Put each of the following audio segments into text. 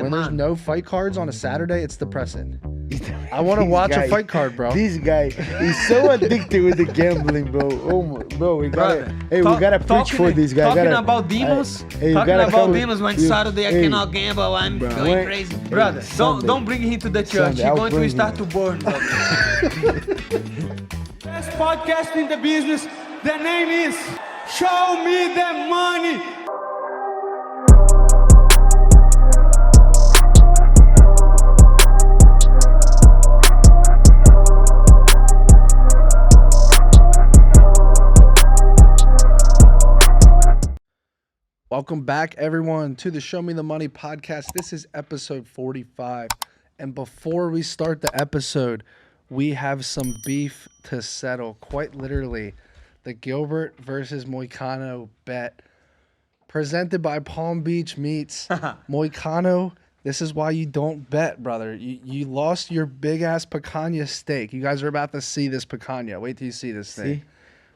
when there's no fight cards on a Saturday, it's depressing. I want to watch a fight card, bro. This guy is so addicted with the gambling, bro. Oh my, bro, we gotta, we gotta preach for this guy. Talking about demons, when Saturday I cannot gamble, I'm going crazy. Brother, don't bring him to the church. He's going to start to burn. Best podcast in the business. The name is Show Me the Money. Welcome back, everyone, to the Show Me the Money podcast. This is episode 45. And before we start the episode, we have some beef to settle. Quite literally, the Gilbert versus Moicano bet presented by Palm Beach Meats. Moicano, this is why you don't bet, brother. You lost your big-ass picanha steak. You guys are about to see this picanha. Wait till you see this thing.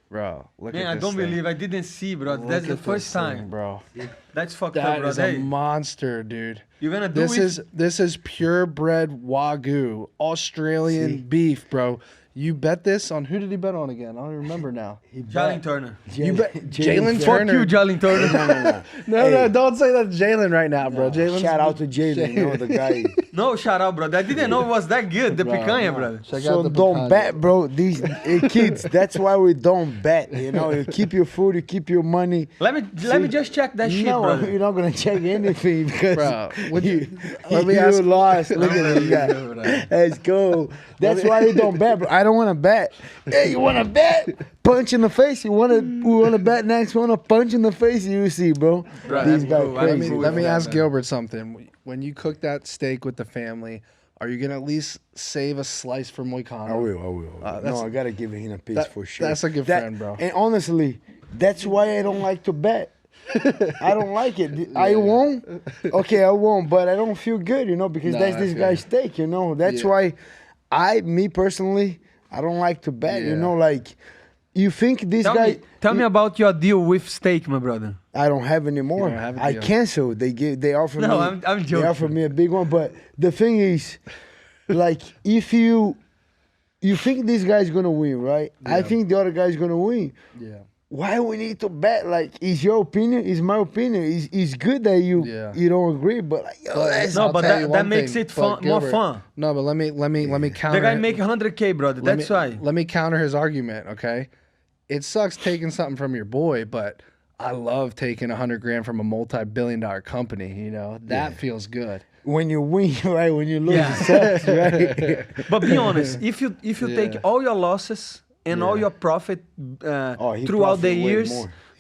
Bro, look at this. Man, I don't believe I didn't see, bro. That's the first time, bro. That's fucked up, bro. That is a monster, dude. You're gonna do this is purebred Wagyu, Australian beef, bro. You bet this on, who did he bet on again? I don't remember now. Jalen Turner. You bet Jalen Turner. Fuck you, Jalen Turner. No, don't say that Jalen right now, bro. Shout out to Jalen, you know, the guy. No, shout out, bro. I didn't know it was that good, the picanha, brother. Check So out the don't picanha. bet, bro. These kids, that's why we don't bet. You know, you keep your food, you keep your money. Let me just check that shit, No, brother. you're not gonna check anything because Bro, you lost. Look at this guy. Let's go. That's why you don't bet, bro. I don't want to bet. Hey, you want to bet? Punch in the face. We want to bet next. We want to punch in the face. You see, bro. Right. These guys Bro, crazy. Let me ask Gilbert something. When you cook that steak with the family, are you gonna at least save a slice for Moicano? I will. No, I gotta give him a piece for sure. That's a good friend, bro. And honestly, that's why I don't like to bet. I don't like it. I won't. Okay, I won't, but I don't feel good, you know, because that's this guy's steak, you know. That's why me personally, I don't like to bet, you know, like, you think this guy... Tell me about your deal with steak, my brother. I don't have anymore. You don't have a I deal. canceled. They offered me... No, I'm joking. They offered me a big one, but the thing is, like, if you think this guy's gonna win, right? Yeah. I think the other guy's gonna win. Yeah. Why we need to bet? Like, is your opinion? Is my opinion? It's good that you don't agree, but like, yo, that's No, but tell you that one makes thing, it fun, but more Gilbert, fun. No, but let me counter. The guy make 100K, brother. That's why. Let me counter his argument, okay? It sucks taking something from your boy, but I love taking 100 grand from a multi-billion-dollar company. You know that feels good. when you win, right? When you lose, it sucks, right? But be honest, if you take all your losses and all your profit throughout the years,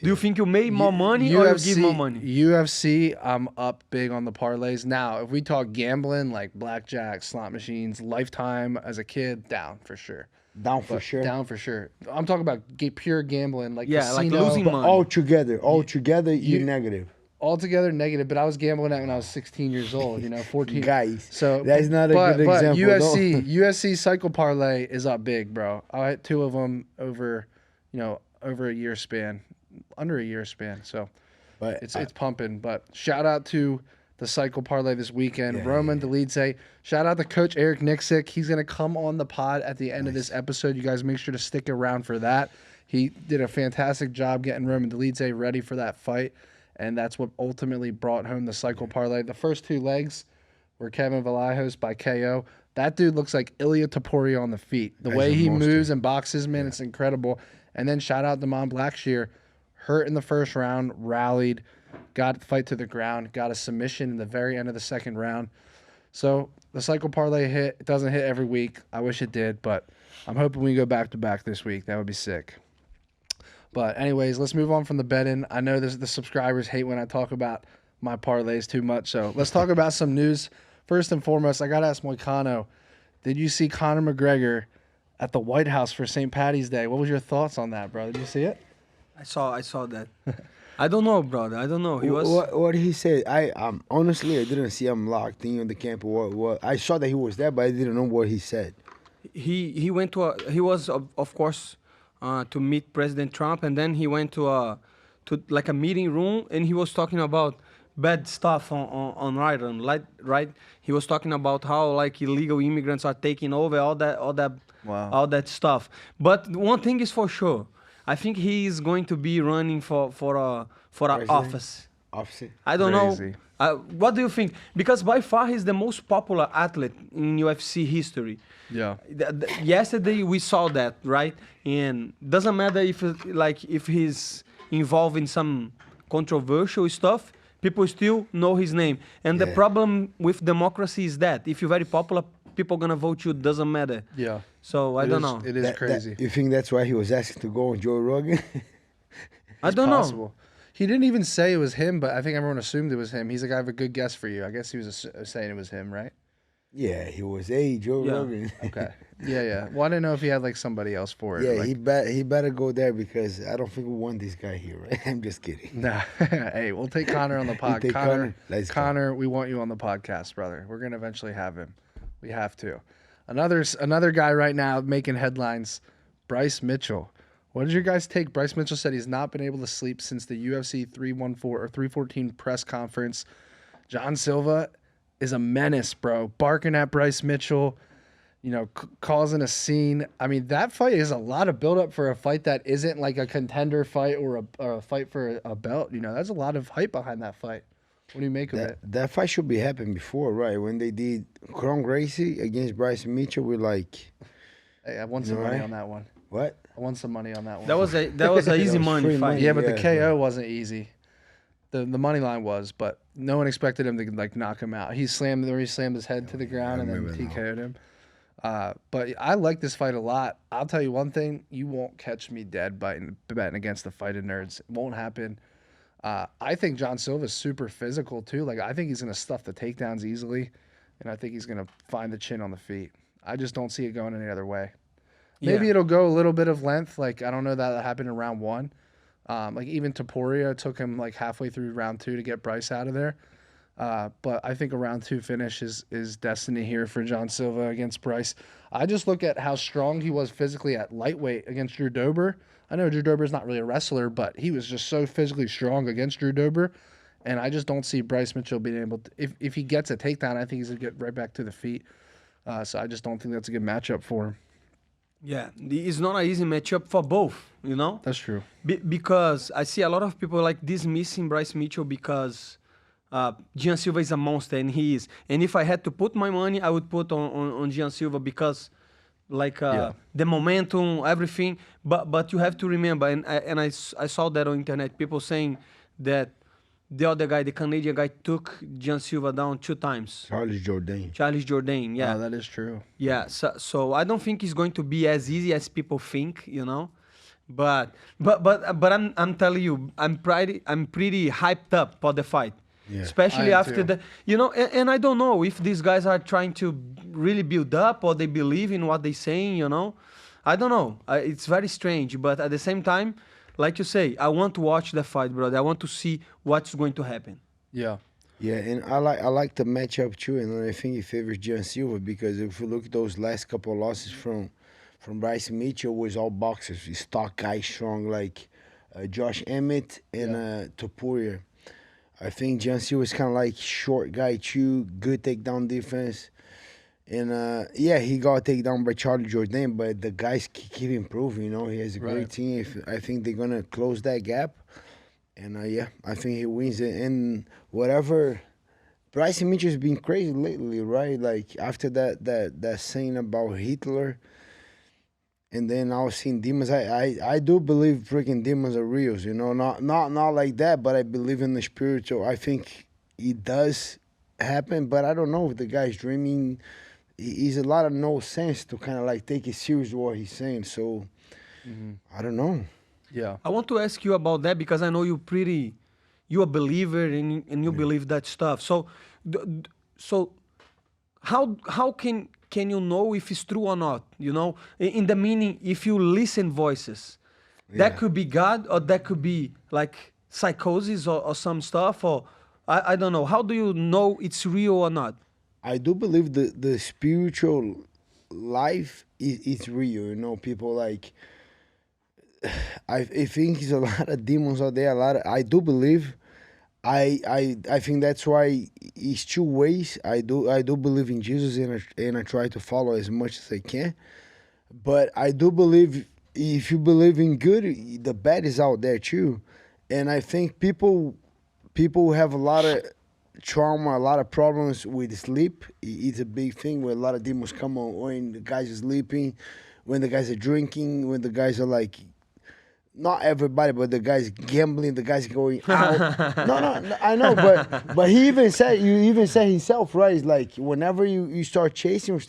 do you think you made more money or you give more money? UFC, I'm up big on the parlays. Now, if we talk gambling, like blackjack, slot machines, lifetime as a kid, down for sure. Down for sure. Down for sure. I'm talking about pure gambling, like Yeah, like casino. losing money. All together, you're negative. Altogether negative, but I was gambling at when I was 16 years old, 14. Guys, So that's not a good example. UFC cycle parlay is up big, bro. I had two of them over a year span, under a year span. So But it's pumping. But shout out to the cycle parlay this weekend. Roman Delidze. Shout out to Coach Erick Nicksick. He's gonna come on the pod at the end of this episode. You guys make sure to stick around for that. He did a fantastic job getting Roman Delidze ready for that fight. And that's what ultimately brought home the cycle parlay. The first two legs were Kevin Vallejo's by KO. That dude looks like Illia Topuria on the feet. The way he moves and boxes, man, it's incredible. And then shout out to Mon Blackshear. Hurt in the first round, rallied, got the fight to the ground, got a submission in the very end of the second round. So the cycle parlay hit. It doesn't hit every week. I wish it did, but I'm hoping we go back-to-back this week. That would be sick. But anyways, let's move on from the betting. I know the subscribers hate when I talk about my parlays too much, so let's talk about some news. First and foremost, I got to ask Moicano, did you see Conor McGregor at the White House for St. Paddy's Day? What was your thoughts on that, bro? Did you see it? I saw that. I don't know, brother. I don't know. He was. What he said? I honestly I didn't see him locked in the camp. What I saw that he was there, but I didn't know what he said. He went to he was of course to meet President Trump, and then he went to like a meeting room, and he was talking about bad stuff on Ireland, right? He was talking about how like illegal immigrants are taking over all that stuff. But one thing is for sure, I think he is going to be running for an office. I don't know. What do you think? Because by far he's the most popular athlete in UFC history. Yeah. Yesterday we saw that, right? And doesn't matter if he's involved in some controversial stuff, people still know his name. And the problem with democracy is that if you're very popular, people gonna vote you. Doesn't matter. Yeah. So I don't know. It is crazy. You think that's why he was asked to go on Joe Rogan? I don't know. He didn't even say it was him, but I think everyone assumed it was him. He's like, I have a good guess for you. I guess he was saying it was him, right? Yeah, he was. Hey, Joe Rogan. Okay. Yeah. Well, I didn't know if he had like somebody else for it. Yeah, like, he better go there because I don't think we want this guy here, right? I'm just kidding. Nah. Hey, we'll take Conor on the podcast. Conor, we want you on the podcast, brother. We're gonna eventually have him. We have to. Another guy right now making headlines, Bryce Mitchell. What did your guys take? Bryce Mitchell said he's not been able to sleep since the UFC 314 press conference. John Silva is a menace, bro. Barking at Bryce Mitchell, causing a scene. I mean, that fight is a lot of buildup for a fight that isn't like a contender fight or a fight for a belt. There's a lot of hype behind that fight. What do you make of it? That fight should be happening before, right? When they did Kron Gracie against Bryce Mitchell, we're like... Hey, I won some money on that one. What? I won some money on that one. That was an easy money fight. Yeah, but the KO wasn't easy. The money line was, but no one expected him to like knock him out. He slammed his head to the ground and then TKO'd him. But I like this fight a lot. I'll tell you one thing: you won't catch me dead betting against the Fighting Nerds. It won't happen. I think John Silva's super physical too. Like I think he's gonna stuff the takedowns easily, and I think he's gonna find the chin on the feet. I just don't see it going any other way. Maybe it'll go a little bit of length. Like, I don't know that happened in round one. Like, even Topuria took him, like, halfway through round two to get Bryce out of there. But I think a round two finish is destiny here for John Silva against Bryce. I just look at how strong he was physically at lightweight against Drew Dober. I know Drew Dober's not really a wrestler, but he was just so physically strong against Drew Dober. And I just don't see Bryce Mitchell being able to... If he gets a takedown, I think he's going to get right back to the feet. So I just don't think that's a good matchup for him. Yeah, it's not an easy matchup for both, That's true. Because I see a lot of people like dismissing Bryce Mitchell because Gian Silva is a monster, and he is. And if I had to put my money, I would put on Gian Silva because, the momentum, everything. But you have to remember, and I saw that on internet, people saying that the other guy, the Canadian guy, took Gian Silva down 2 times. Charles Jourdain, yeah. Oh, that is true. Yeah, so I don't think it's going to be as easy as people think, But I'm telling you, I'm pretty hyped up for the fight. Yeah. Especially after the, and I don't know if these guys are trying to really build up or they believe in what they're saying, I don't know. It's very strange, but at the same time, like you say, I want to watch the fight, brother. I want to see what's going to happen. Yeah. Yeah, and I like the matchup too, and I think it favors Gian Silva because if you look at those last couple of losses from Bryce Mitchell, was all boxers, stock guys strong like Josh Emmett and Topuria. I think Gian Silva is kind of like short guy too, good takedown defense. And, he got taken down by Charlie Jourdain, but the guys keep improving, He has a great team. I think they're going to close that gap. And, I think he wins it. And whatever, Bryce Mitchell's been crazy lately, right? Like, after that saying about Hitler, and then I was seeing demons. I do believe freaking demons are real, Not like that, but I believe in the spiritual. I think it does happen, but I don't know if the guy's dreaming. He's a lot of no sense to kind of like take it serious what he's saying. So I don't know. Yeah. I want to ask you about that because I know you're a believer and you believe that stuff. So how can you know if it's true or not? In the meaning, if you listen voices, that could be God or that could be like psychosis or some stuff, or I don't know. How do you know it's real or not? I do believe the spiritual life is real. People like, I think there's a lot of demons out there. I do believe. I think that's why it's two ways. I do believe in Jesus, and I try to follow as much as I can. But I do believe if you believe in good, the bad is out there too. And I think people have a lot of trauma, a lot of problems with sleep. It's a big thing where a lot of demons come on when the guys are sleeping, when the guys are drinking, when the guys are like, not everybody, but the guys gambling, the guys going out. No, I know, but he even said, you even said himself, right? It's like whenever you start chasing,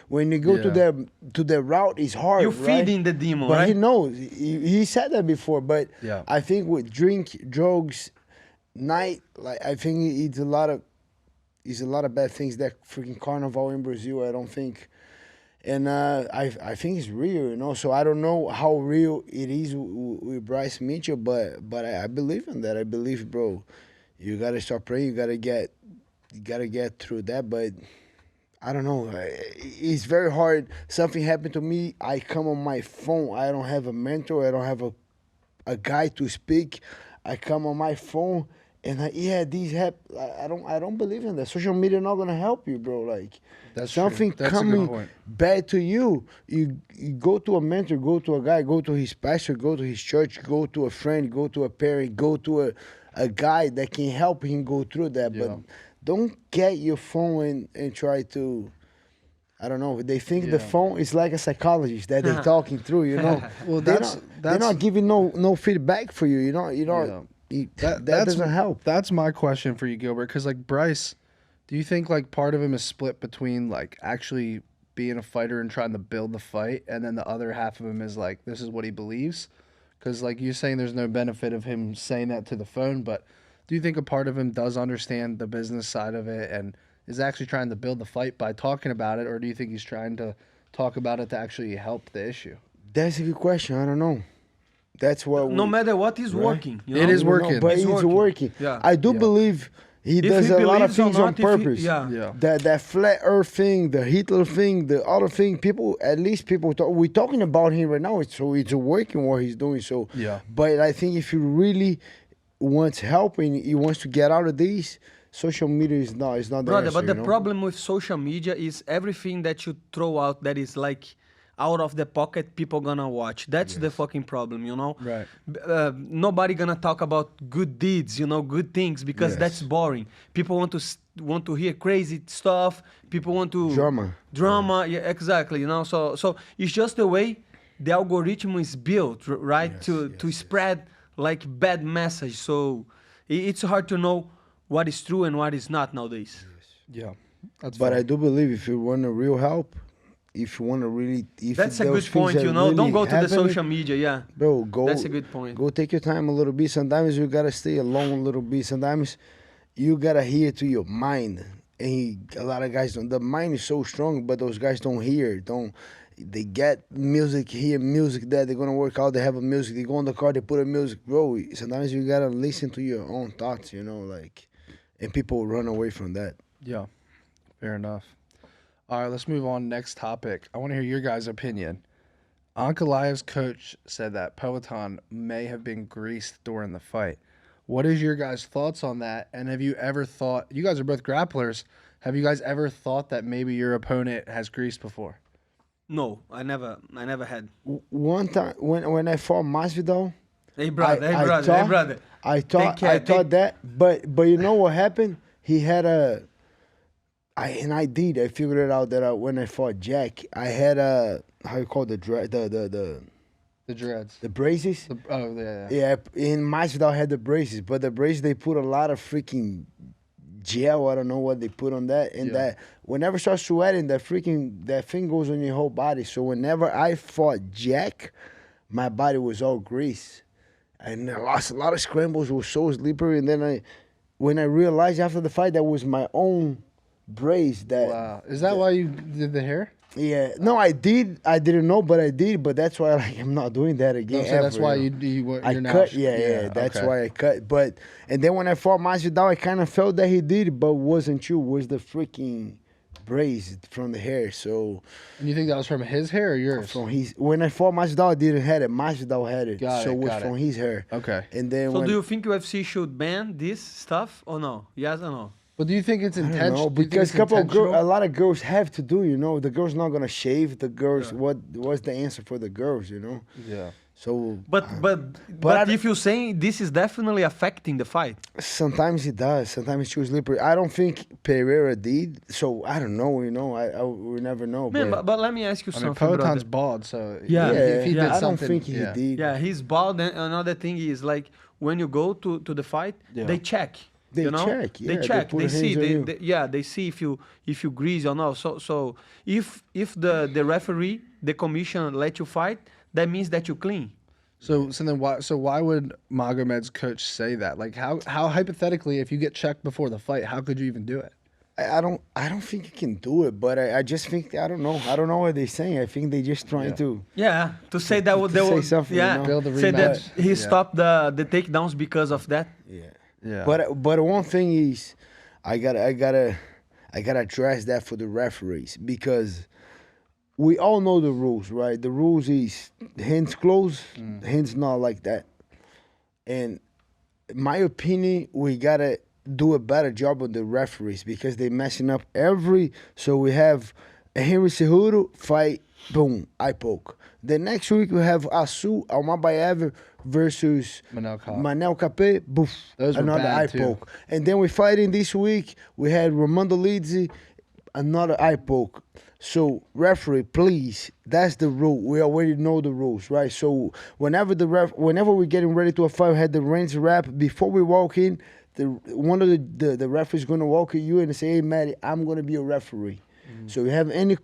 when you go to the route, it's hard. You're right? feeding the demon, but right? he knows. He said that before, but I think with drink, drugs, night, like I think it's a lot of bad things. That freaking carnival in Brazil, I don't think. And I think it's real, you know. So I don't know how real it is with Bryce Mitchell, but I believe in that. I believe, bro, you gotta start praying. You gotta get through that. But I don't know. It's very hard. Something happened to me. I come on my phone. I don't have a mentor. I don't have a guy to speak. I come on my phone. And these happen. I don't believe in that. Social media not gonna help you, bro. Like that's something That's coming bad to you. You go to a mentor, go to a guy, go to his pastor, go to his church, go to a friend, go to a parent, go to a guy that can help him go through that. But don't get your phone and try to. I don't know. They think the phone is like a psychologist that they're talking through. You know. Well, they're not giving no feedback for you. You know. Yeah. That doesn't help. That's my question for you, Gilbert. Because like Bryce, do you think like part of him is split between like actually being a fighter and trying to build the fight, and then the other half of him is like this is what he believes? Because like you're saying, there's no benefit of him saying that to the phone, but do you think a part of him does understand the business side of it and is actually trying to build the fight by talking about it, or do you think he's trying to talk about it to actually help the issue? That's a good question. I don't know. That's what. No matter what is working. You know? It is working. But it's working. Yeah. I do believe he does a lot of things on purpose. Yeah. That flat Earth thing, the Hitler thing, the other thing. We're talking about him right now. So it's working what he's doing. So But I think if you really wants help and he wants to get out of this, social media is not the Brother, answer, but the problem with social media is everything that you throw out that is like out of the pocket, people gonna watch. That's the fucking problem, you know? Right. Nobody gonna talk about good deeds, you know, good things, because that's boring. People want to hear crazy stuff. People want to drama. Yeah, exactly. You know, so it's just the way the algorithm is built, right? To spread like bad message. So it's hard to know what is true and what is not nowadays. Yeah. But I do believe if you want a real help, if you want to really, that's a good point, you know. Don't go to the social media, bro. Go. That's a good point. Go take your time a little bit. Sometimes you gotta stay alone a little bit. Sometimes you gotta hear to your mind. And a lot of guys don't. The mind is so strong, but those guys don't hear. They get music here, music there. They're gonna work out. They have a music. They go in the car. They put a music, bro. Sometimes you gotta listen to your own thoughts, you know, like, and people run away from that. Yeah, fair enough. All right, let's move on. Next topic. I want to hear your guys' opinion. Ankalaev's coach said that Peloton may have been greased during the fight. What is your guys' thoughts on that? And have you ever thought, you guys are both grapplers, have you guys ever thought that maybe your opponent has greased before? No, I never had. One time when I fought Masvidal, Hey brother. I thought that, but you know what happened? He had I figured it out that when I fought Jack, I had how you call the dreads, The braces. Yeah. In Masvidal had the braces, but the braces they put a lot of freaking gel. I don't know what they put on that, and that whenever I start sweating, that thing goes on your whole body. So whenever I fought Jack, my body was all grease, and I lost a lot of scrambles. It was so slippery, and then when I realized after the fight that was my own brace. Wow, is that why you did the hair? Yeah, no, I did. I didn't know, but I did. But that's why I'm not doing that again. So that's why you're now. Cut. Yeah. That's why I cut. And then when I fought Masvidal, I kind of felt that he did, but wasn't true. Was the freaking Bryce from the hair. So And you think that was from his hair or yours? from his when I fought Masvidal, I didn't have it. Masvidal had it, Got so it, it was got from it. his hair. Okay. And then So when do you think UFC should ban this stuff or no? Yes or no? But do you think it's I don't intentional? know, because a lot of girls have to do. The girls not gonna shave. The girls, what's the answer for the girls? Yeah. So, But if you're saying this is definitely affecting the fight. sometimes it does. Sometimes it's too slippery. I don't think Pereira did. So I don't know. I we never know. Man, but but let me ask you I mean, something, Peloton's brother. bald, so Yeah. if he did I don't something, think he did. Yeah, he's bald. And another thing is like when you go to the fight, Yeah. they check. They check. yeah, They they check. put They hands see. on you. They see if you grease or not. So if the referee, the commission let you fight, that means that you clean. So then why would Magomed's coach say that? Like how hypothetically, if you get checked before the fight, how could you even do it? I don't think you can do it, but I just think I don't know what they're saying. I think they just trying to. Yeah, to say that to say something, Yeah, Build a say that rematch. he Yeah. stopped the takedowns because of that. Yeah. Yeah. But one thing is, I gotta address that for the referees, because we all know the rules, right? The rules is hands closed, hands not like that. And in my opinion, we gotta do a better job on the referees, because they messing up every. So we have Henry Cejudo fight, boom, eye poke. The next week we have Asu Almabayev versus Manel Capé, boof, Those were another bad, eye too. poke. And then we're fighting this week. We had Romando Lidzi, another eye poke. So referee, please, that's the rule. We already know the rules, right? So whenever we're getting ready to a fight, we had the range wrap before we walk in. One of the referees gonna walk at you and say, "Hey, Matty, I'm gonna be a referee." So you have any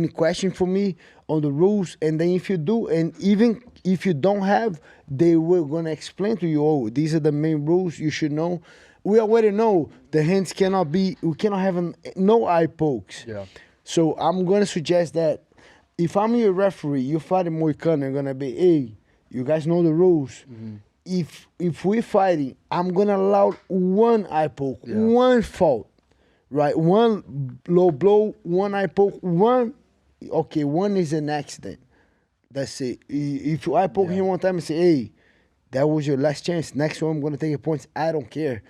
question for me on the rules, and then if you do, and even if you don't have, they will gonna explain to you. Oh, these are the main rules you should know. We already know the hands cannot be. We cannot have no eye pokes. Yeah. So I'm gonna suggest that if I'm your referee, you fighting Moicano, I'm gonna be, hey, you guys know the rules. If we're fighting, I'm gonna allow one eye poke, one fault. Right, one low blow, one eye poke, one is an accident. That's it. If you eye poke him one time and say, hey, that was your last chance. Next one, I'm going to take your points. I don't care.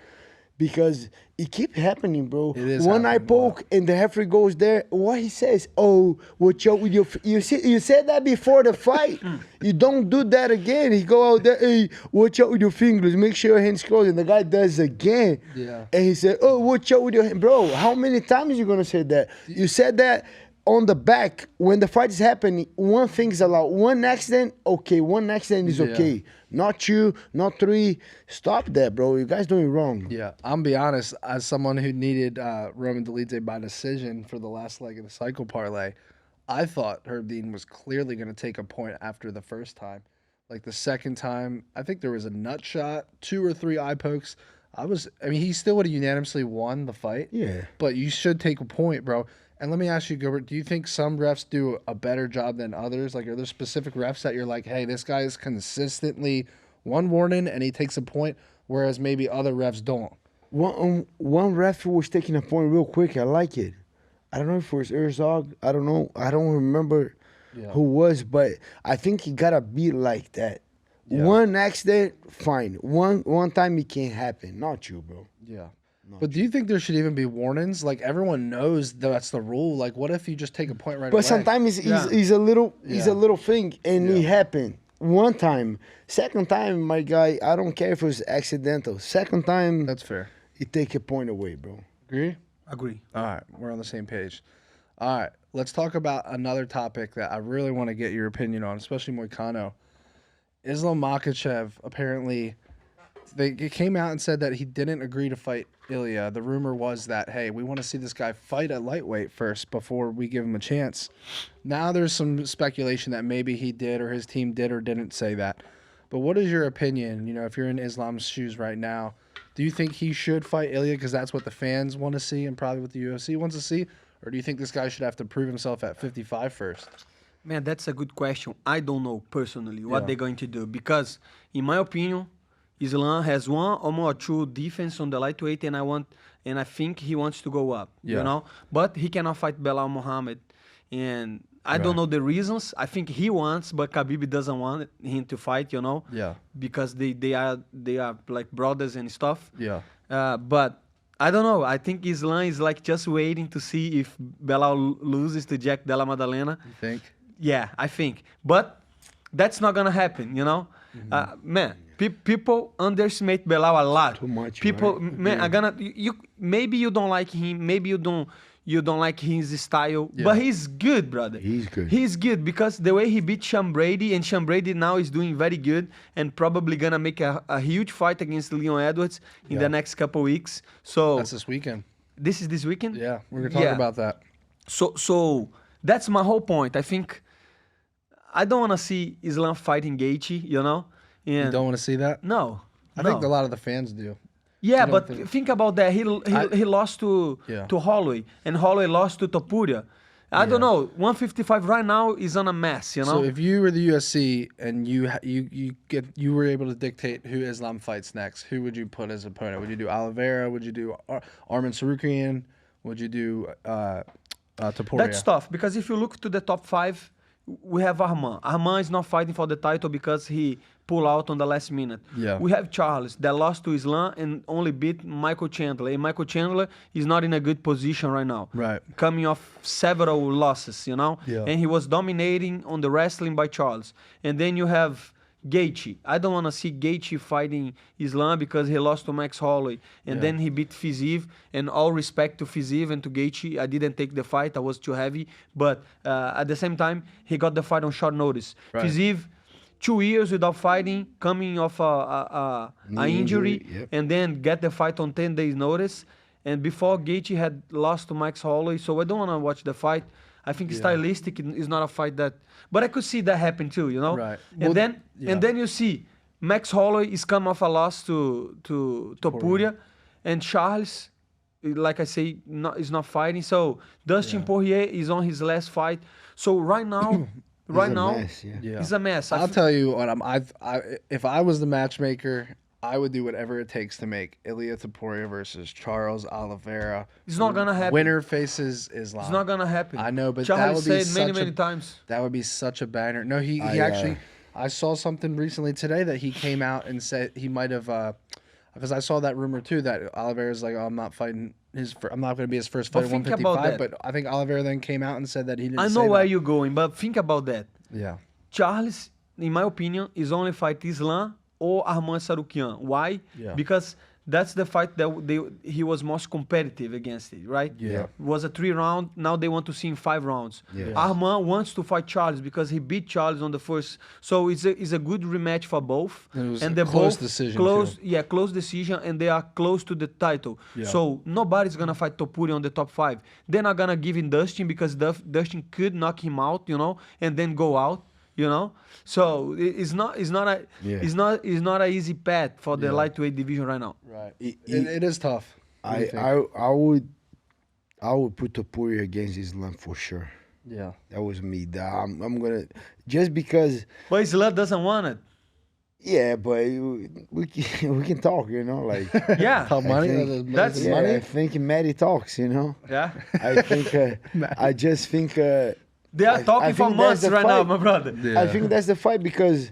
Because it keep happening, bro. It is one eye happening, poke and the referee goes there. What he says? Oh, watch out with you said that before the fight. You don't do that again. He go out there. Hey, watch out with your fingers. Make sure your hands closed. And the guy does again. Yeah. And he said, oh, watch out with your hand, bro. How many times you gonna say that? You said that on the back when the fight is happening. One thing's allowed. One accident, okay. One accident is okay. Not two, not three. Stop that, bro. You guys doing wrong. Yeah, I'm be honest. As someone who needed Roman Dolidze by decision for the last leg of the cycle parlay, I thought Herb Dean was clearly going to take a point after the first time. Like the second time, I think there was a nut shot, 2 or 3 eye pokes. I mean, he still would have unanimously won the fight. Yeah. But you should take a point, bro. And let me ask you, Gilbert, do you think some refs do a better job than others? Like, are there specific refs that you're like, hey, this guy is consistently one warning and he takes a point, whereas maybe other refs don't? One ref was taking a point real quick. I like it. I don't know if it was Herzog. I don't know. I don't remember who was, but I think he gotta be like that. Yeah. One accident, fine. One time it can't happen. Not you, bro. Yeah. But do you think there should even be warnings? Like everyone knows that's the rule. Like, what if you just take a point right away? But sometimes it's a little thing, and it happened one time. Second time, my guy, I don't care if it was accidental. Second time, that's fair. You take a point away, bro. Agree? Agree. All right, we're on the same page. All right, let's talk about another topic that I really want to get your opinion on, especially Moicano. Islam Makhachev apparently. They came out and said that he didn't agree to fight Illia. The rumor was that, hey, we want to see this guy fight at lightweight first before we give him a chance. Now there's some speculation that maybe he did or his team did or didn't say that. But what is your opinion? You know, if you're in Islam's shoes right now, do you think he should fight Illia because that's what the fans want to see and probably what the UFC wants to see? Or do you think this guy should have to prove himself at 55 first? Man, that's a good question. I don't know personally what they're going to do because, in my opinion, Islam has one or more true defense on the lightweight, and and I think he wants to go up, Yeah. you know? But he cannot fight Belal Muhammad. And I don't know the reasons. I think he wants, but Khabib doesn't want him to fight, you know? Yeah. Because they are like brothers and stuff. Yeah. But I don't know. I think Islam is like just waiting to see if Belal loses to Jack Della Maddalena. You think? Yeah, I think. But that's not gonna happen, you know? Man, people underestimate Belal a lot. Too much, People, right? man, are gonna you. Maybe you don't like him. Maybe you don't like his style. Yeah. But he's good, brother. He's good. He's good because the way he beat Sean Brady, and Sean Brady now is doing very good and probably gonna make a huge fight against Leon Edwards in the next couple weeks. So That's this weekend. this is this weekend. Yeah, we're gonna talk about that. So that's my whole point. I think I don't want to see Islam fighting Gaethje, you know? And You don't want to see that? No. I think a lot of the fans do. Yeah, don't but think- think about that. He lost to Holloway, and Holloway lost to Topuria. I don't know. 155 right now is on a mess, you know? So if you were the UFC and you were able to dictate who Islam fights next, who would you put as opponent? Would you do Oliveira? Would you do Arman Sarukian? Would you do Topuria? That's tough because if you look to the top 5, we have Arman. Arman is not fighting for the title because he pulled out on the last minute. Yeah. We have Charles that lost to Islam and only beat Michael Chandler. And Michael Chandler is not in a good position right now. Right. Coming off several losses, you know? Yeah. And he was dominating on the wrestling by Charles. And then you have Gaethje. I don't want to see Gaethje fighting Islam because he lost to Max Holloway. And then he beat Fiziev. And all respect to Fiziev and to Gaethje, I didn't take the fight. I was too heavy. But at the same time, he got the fight on short notice. Right. Fiziev, 2 years without fighting, coming off a injury, and then get the fight on 10 days notice. And before Gaethje had lost to Max Holloway, so I don't want to watch the fight. I think stylistic is not a fight that, but I could see that happen too, you know. Right. And then you see Max Holloway is come off a loss to Topuria, and Charles, like I say, is not fighting. So Dustin Poirier is on his last fight. So right now. Mess, It's a mess. I'll tell you what. If I was the matchmaker, I would do whatever it takes to make Ilia Topuria versus Charles Oliveira. It's not gonna happen. Winner faces Islam. It's not gonna happen. I know, but Charles that would be said many such times. That would be such a banner. No, he actually. I saw something recently today that he came out and said he might have. Because I saw that rumor too that Oliveira's like, oh, I'm not fighting I'm not going to be his first fight at think about 155. that. But I think Oliveira then came out and said that he didn't. I know where you're going, but think about that. Yeah. Charles, in my opinion, is only fight Islam or Arman Sarukian. Why? Yeah. Because that's the fight that he was most competitive against it, right? Yeah. It was a 3-round. Now they want to see in 5 rounds. Yeah. Arman wants to fight Charles because he beat Charles on the first. So it's a good rematch for both. And it was and a they're close both decision, close, too. yeah, close decision, and they are close to the title. Yeah. So nobody's gonna fight Topuria on the top 5. They're not gonna give him Dustin because Dustin could knock him out, you know, and then go out. You know, so it's not a easy path for the lightweight division right now. Right. It is tough. I would put Topuria against Islam for sure. Yeah. That was me. I'm gonna just because. But Islam doesn't want it. Yeah, but we can talk, you know, like. Yeah. How money? That's yeah, money. I think Matty talks, you know. Yeah. I think. I just think. They are talking for think months that's the right now, fight. my brother. Yeah. I think that's the fight because.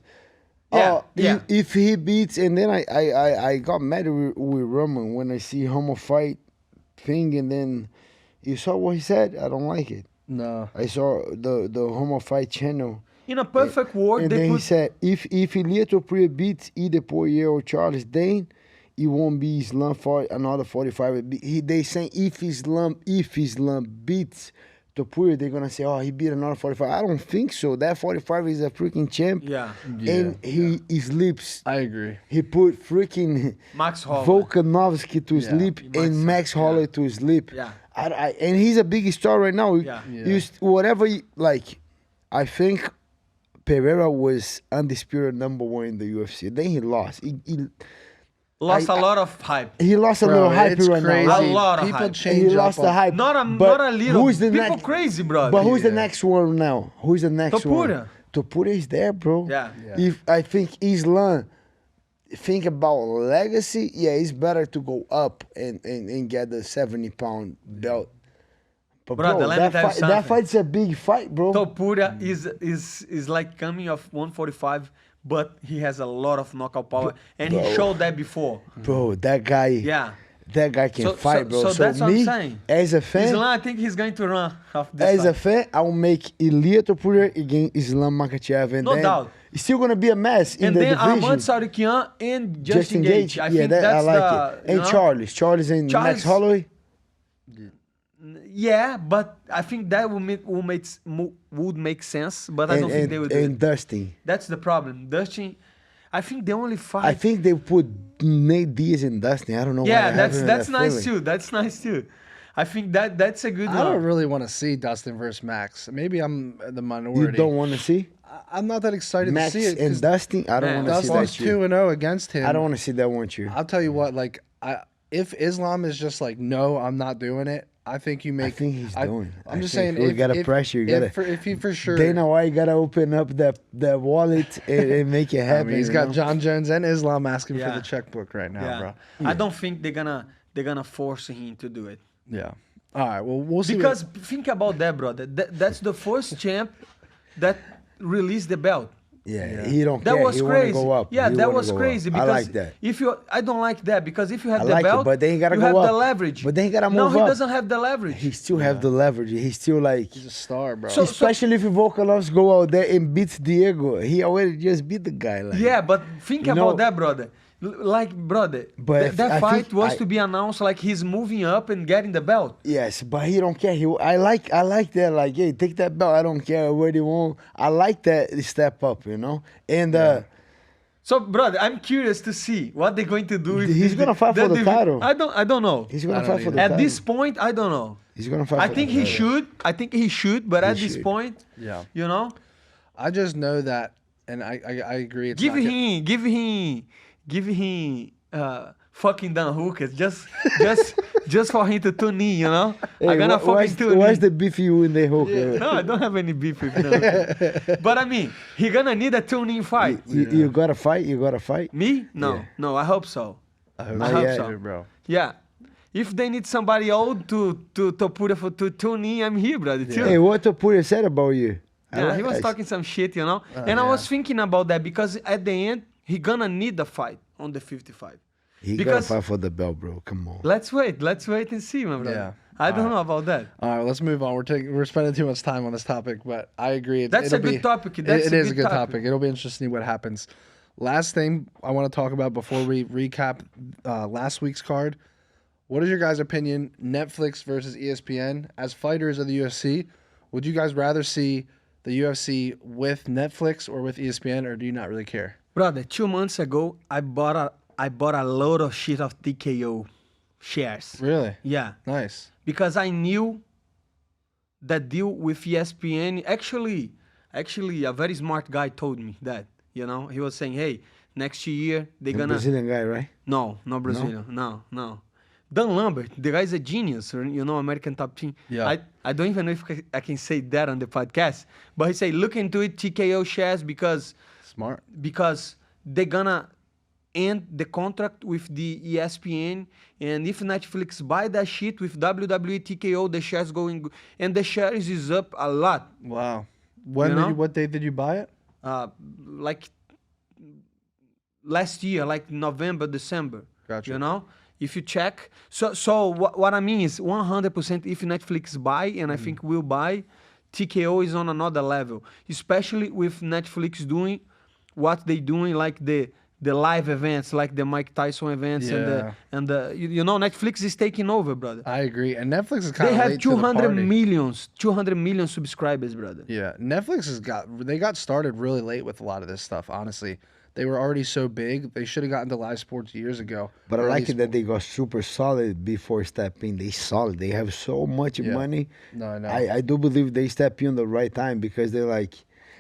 Yeah, yeah. If he beats, and then I got mad with Roman when I see homo fight thing, and then you saw what he said. I don't like it. No. I saw the homo fight channel. In a perfect world, And they then he put said, if Ilia Topuria beats either Poirier or Charles, then it won't be Islam for another 45. They saying if Islam beats Topuria, they're gonna say, oh, he beat another 45. I don't think so. That 45 is a freaking champ. Yeah. And he sleeps. I agree. He put freaking Max Holloway. Volkanovski to sleep and Max Holloway to sleep. Yeah. And he's a big star right now. Yeah. I think Pereira was undisputed #1 in the UFC. Then he lost. Lost a lot of hype. He lost a little hype it's right crazy. now. A lot of People hype. change He lost up the on- hype. Not a But little. Who's the People next? crazy, bro. But who's the Yeah. next one now? Who's the next one? Topuria. Topuria is there, bro. Yeah. Yeah. If I think Islam think about legacy, yeah, it's better to go up and get the 70-pound belt. But Brother, bro, let me tell you that something. fight's a big fight, bro. Topuria is like coming off 145, but he has a lot of knockout power, and he showed that before. Bro, that guy. Yeah. That guy can fight, bro. So that's what I'm saying. As a fan, Islam, I think he's going to run off this as fight. a fan, I'll make Illia Topuria against Islam Makhachev, and No then doubt. it's still gonna be a mess in And the then division. Ahmad Sadikian and Justin Gage. I think I that's like the... it. And Charles and Max Holloway. Yeah, but I think that would make sense, but I don't think they would do And it. Dustin. That's the problem. Dustin, I think the only fight... I think they put Nate Diaz and Dustin. I don't know. Yeah, why I have that's that nice feeling. too. That's nice too. I think that's a good I one. don't really want to see Dustin versus Max. Maybe I'm the minority. You don't want to see I'm not that excited Max to see it. and 'cause Dustin? I don't Man, want to see that Dustin's shit. 2-0 against him. I don't want to see that one, you. I'll tell you what, like, if Islam is just like, no, I'm not doing it, I think you make. I think he's doing. I'm just think saying, we gotta pressure. You gotta. if he for sure. Dana White gotta open up that wallet and make it I happen. mean, he's you got know? John Jones and Islam asking for Yeah. the checkbook right now, Yeah. bro. I don't think they're gonna force him to do it. Yeah. All right. Well, we'll see. Because think about that, brother. That's the first champ that released the belt. Yeah, he don't That care. was he crazy. Wanna go up. Yeah, He that wanna was go up. crazy. I Because like that. I don't like that because if you have I the like it, belt, but then you gotta you go have up. the leverage. But then you gotta No, move he up. doesn't have the leverage. He still have the leverage. He's still like. He's a star, bro. So- Especially if Volkanovs go out there and beats Diego. He already just beat the guy. Like. Yeah, but think You about know- that, brother. Like, brother, But that I fight think was to be announced like he's moving up and getting the belt. Yes, but he don't care. I like that. Like, hey, take that belt. I don't care where they want. I like that step up, you know. And So, brother, I'm curious to see what they're going to do. With He's gonna fight for the title. I don't know. he's gonna I don't fight for the At title. this point, I don't know. He's gonna fight. I for think the he title. should. I think he should. But at this should. point, Yeah. you know, I just know that, and I agree. It's give not him fucking Dan Hookers just for him to tune in. You know, Hey, I'm gonna fucking tune where's in. the beef you in the hook? No, I don't have any beef with him. But I mean, he gonna need a tune-in fight. You gotta fight. You gotta fight. Me? No, Yeah. no. I hope so. I hope, Not hope yet. so. bro. Yeah. If they need somebody old to put to tune in, I'm here, brother. Too. Hey, what Topuria said about you? I Yeah, like he was that. talking some shit, you know. And I was thinking about that because at the end, he gonna need the fight on the 55. He because- gotta fight for the belt, bro. Come on. Let's wait and see, my brother. Yeah. I don't know about that. All right, let's move on. We're spending too much time on this topic, but I agree. That's a good topic. That's it a is a good good topic. topic. It'll be interesting what happens. Last thing I want to talk about before we recap last week's card. What is your guys' opinion? Netflix versus ESPN. As fighters of the UFC, would you guys rather see the UFC with Netflix or with ESPN, or do you not really care? Brother, 2 months ago, I bought a load of shit of TKO shares. Really? Yeah. Nice. Because I knew that deal with ESPN. Actually, a very smart guy told me that. You know, he was saying, "Hey, next year they're The gonna." Brazilian guy, right? No, not Brazilian. No. Dan Lambert, the guy's a genius. You know, American Top Team. Yeah. I don't even know if I can say that on the podcast. But he said, look into it, TKO shares, because Smart. they're gonna end the contract with the ESPN, and if Netflix buy that shit with WWE TKO, the shares going, and the shares is up a lot. Wow. When You did know? you, what day did you buy it? Like last year, like November, December. Gotcha. You know, if you check. So what I mean is 100% if Netflix buy, and I think will buy, TKO is on another level, especially with Netflix doing what they doing, like the live events, like the Mike Tyson events, Yeah. and the you know, Netflix is taking over, brother. I agree. And Netflix is kind They of have late to the 200 party. million subscribers, brother. Yeah, Netflix they got started really late with a lot of this stuff. Honestly, they were already so big. They should have gotten to live sports years ago. But I Or at like least- it that they got super solid before stepping. They solid. They have so much Yeah. money. No, I know. I do believe they step in the right time because they're like